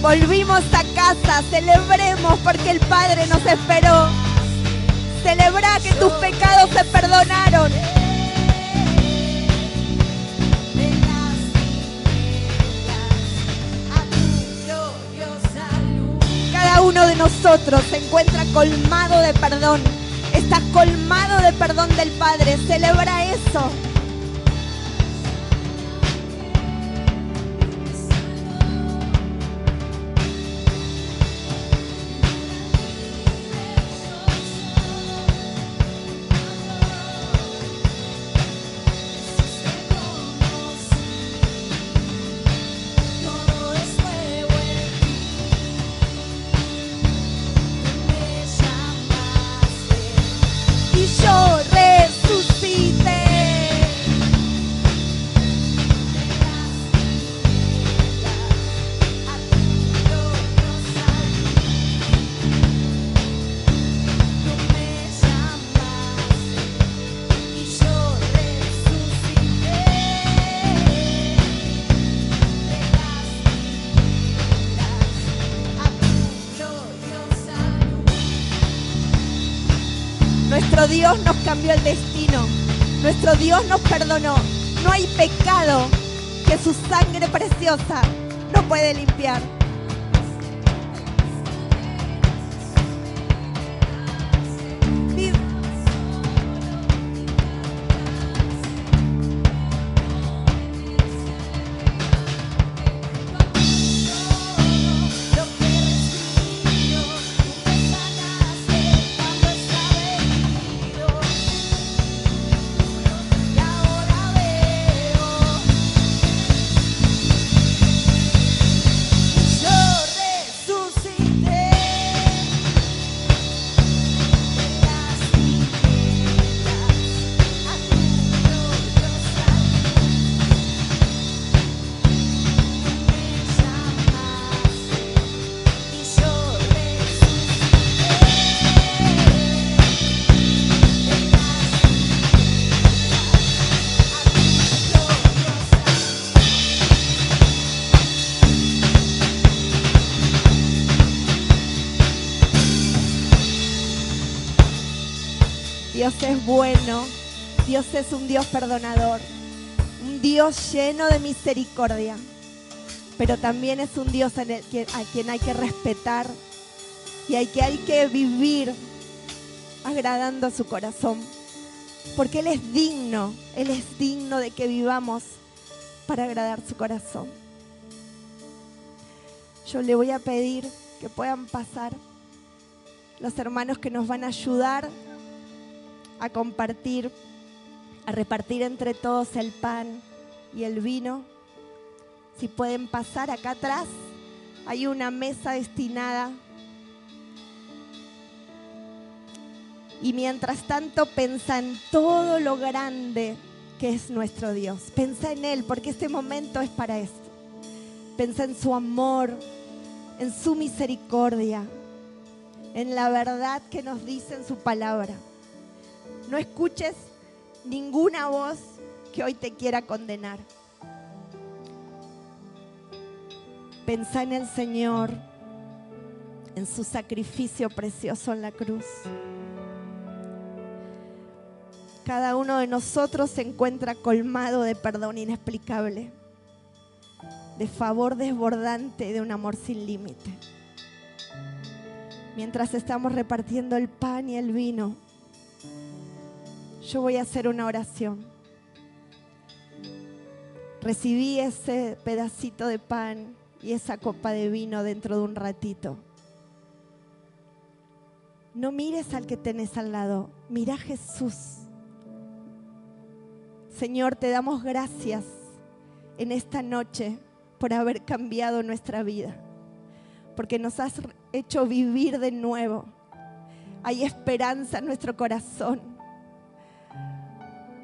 Volvimos a casa, celebremos porque el Padre nos esperó. Celebra que tus pecados se perdonaron. Cada uno de nosotros se encuentra colmado de perdón. Estás colmado de perdón del Padre. Celebra eso. Nuestro Dios nos cambió el destino. Nuestro Dios nos perdonó. No hay pecado que su sangre preciosa no puede limpiar. Dios es bueno, Dios es un Dios perdonador, un Dios lleno de misericordia, pero también es un Dios a quien hay que respetar y hay que vivir agradando a su corazón, porque Él es digno de que vivamos para agradar su corazón. Yo le voy a pedir que puedan pasar los hermanos que nos van a ayudar a compartir, a repartir entre todos el pan y el vino. Si pueden pasar acá atrás, hay una mesa destinada. Y mientras tanto, pensá en todo lo grande que es nuestro Dios. Pensá en Él, porque este momento es para esto. Pensá en su amor, en su misericordia, en la verdad que nos dice en su palabra. No escuches ninguna voz que hoy te quiera condenar. Pensá en el Señor, en su sacrificio precioso en la cruz. Cada uno de nosotros se encuentra colmado de perdón inexplicable, de favor desbordante, de un amor sin límite. Mientras estamos repartiendo el pan y el vino, yo voy a hacer una oración. Recibí ese pedacito de pan y esa copa de vino dentro de un ratito. No mires al que tenés al lado, mira a Jesús. Señor, te damos gracias en esta noche por haber cambiado nuestra vida, porque nos has hecho vivir de nuevo. Hay esperanza en nuestro corazón.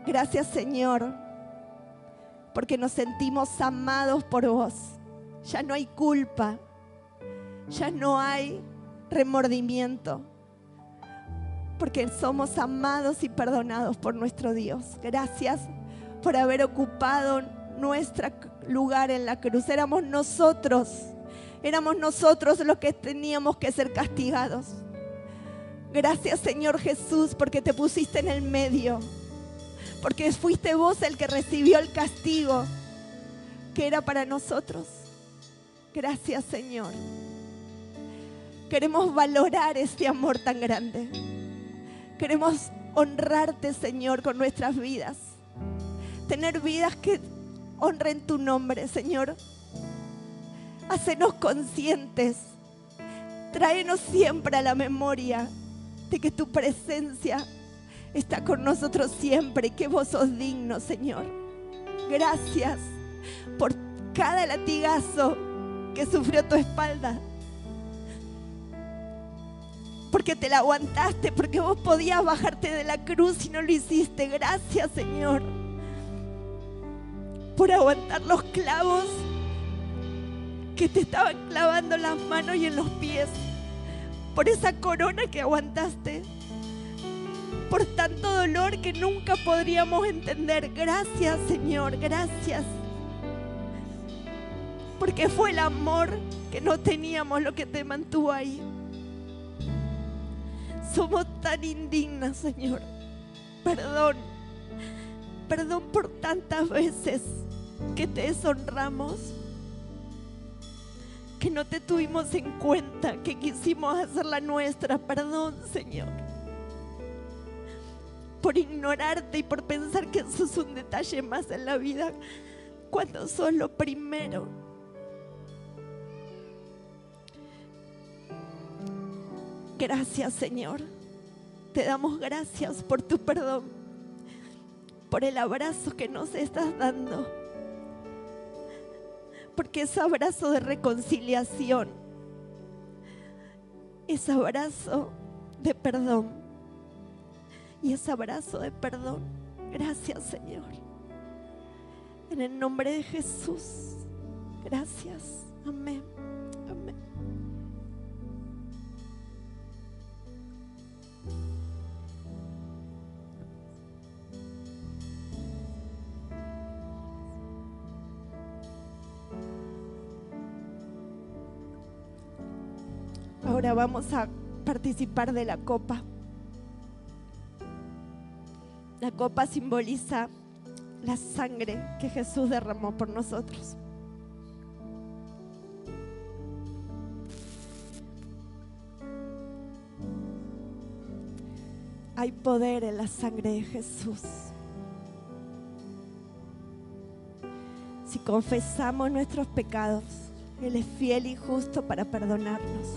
Gracias, Señor, porque nos sentimos amados por vos. Ya no hay culpa, ya no hay remordimiento, porque somos amados y perdonados por nuestro Dios. Gracias por haber ocupado nuestro lugar en la cruz. Éramos nosotros los que teníamos que ser castigados. Gracias, Señor Jesús, porque te pusiste en el medio, porque fuiste vos el que recibió el castigo que era para nosotros. Gracias, Señor. Queremos valorar este amor tan grande. Queremos honrarte, Señor, con nuestras vidas. Tener vidas que honren tu nombre, Señor. Hacenos conscientes. Tráenos siempre a la memoria de que tu presencia está con nosotros siempre y que vos sos digno, Señor. Gracias por cada latigazo que sufrió tu espalda, porque te la aguantaste, porque vos podías bajarte de la cruz y no lo hiciste. Gracias, Señor, por aguantar los clavos que te estaban clavando en las manos y en los pies, por esa corona que aguantaste, por tanto dolor que nunca podríamos entender. Gracias, Señor, gracias, porque fue el amor que no teníamos lo que te mantuvo ahí. Somos tan indignas, Señor. Perdón por tantas veces que te deshonramos, que no te tuvimos en cuenta, que quisimos hacer la nuestra. Perdón, Señor, por ignorarte y por pensar que eso es un detalle más en la vida, cuando sos lo primero. Gracias, Señor. Te damos gracias por tu perdón, por el abrazo que nos estás dando, porque ese abrazo de reconciliación, ese abrazo de perdón y ese abrazo de perdón. Gracias, Señor. En el nombre de Jesús. Gracias. Amén. Amén. Ahora vamos a participar de la copa. La copa simboliza la sangre que Jesús derramó por nosotros. Hay poder en la sangre de Jesús. Si confesamos nuestros pecados, Él es fiel y justo para perdonarnos.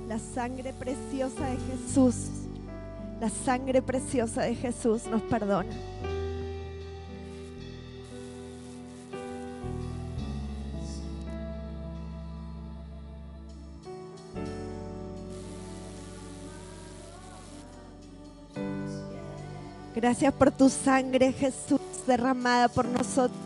La sangre preciosa de Jesús, la sangre preciosa de Jesús nos perdona. Gracias por tu sangre, Jesús, derramada por nosotros.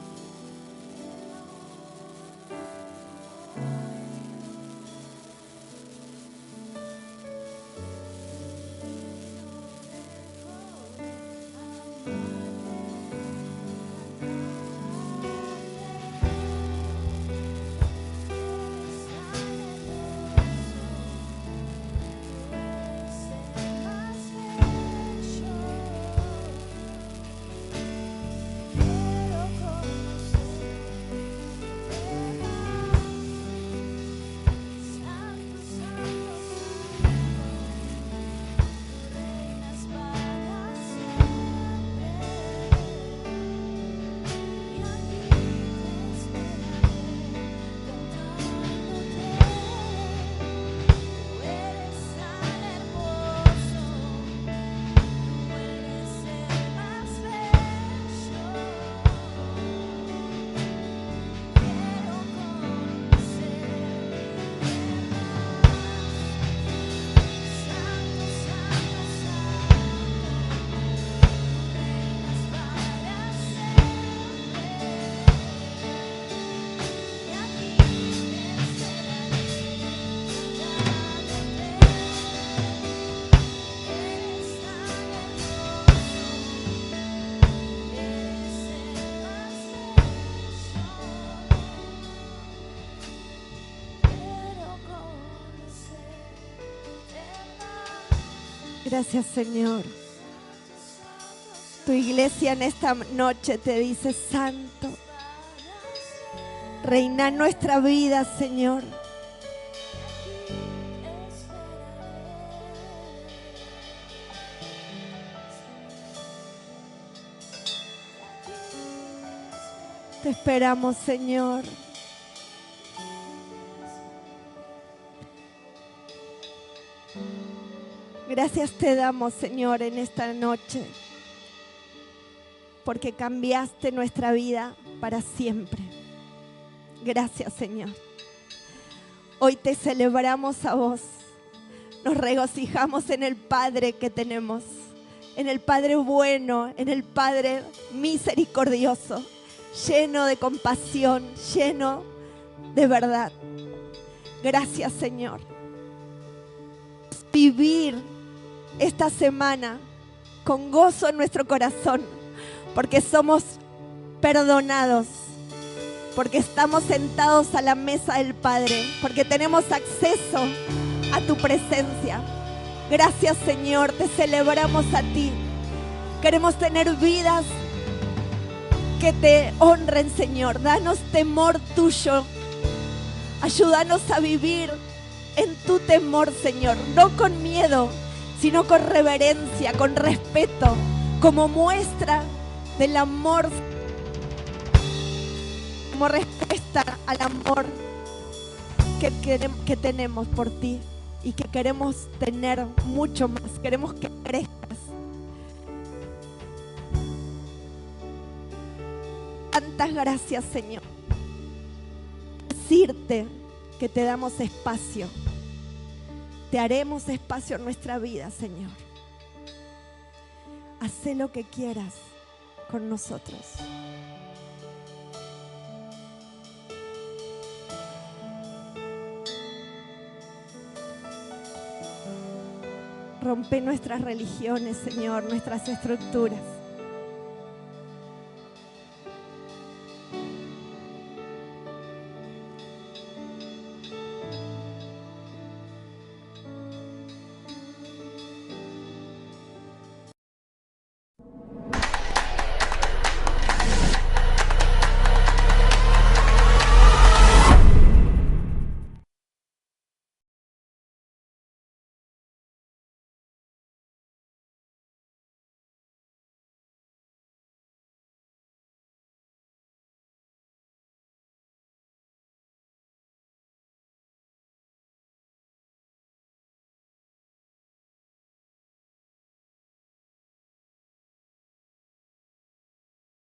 Gracias, Señor. Tu iglesia en esta noche te dice: Santo, reina en nuestra vida, Señor. Te esperamos, Señor. Gracias te damos, Señor, en esta noche, porque cambiaste nuestra vida para siempre. Gracias, Señor. Hoy te celebramos a vos. Nos regocijamos en el Padre que tenemos, en el Padre bueno, en el Padre misericordioso, lleno de compasión, lleno de verdad. Gracias, Señor. Vivir esta semana con gozo en nuestro corazón, porque somos perdonados, porque estamos sentados a la mesa del Padre, porque tenemos acceso a tu presencia. Gracias, Señor, te celebramos a ti. Queremos tener vidas que te honren, Señor. Danos temor tuyo. Ayúdanos a vivir en tu temor, Señor, no con miedo, sino con reverencia, con respeto, como muestra del amor, como respuesta al amor que tenemos por ti y que queremos tener mucho más. Queremos que crezcas. Tantas gracias, Señor. Decirte que te damos espacio. Te haremos espacio en nuestra vida, Señor. Haz lo que quieras con nosotros. Rompe nuestras religiones, Señor, nuestras estructuras.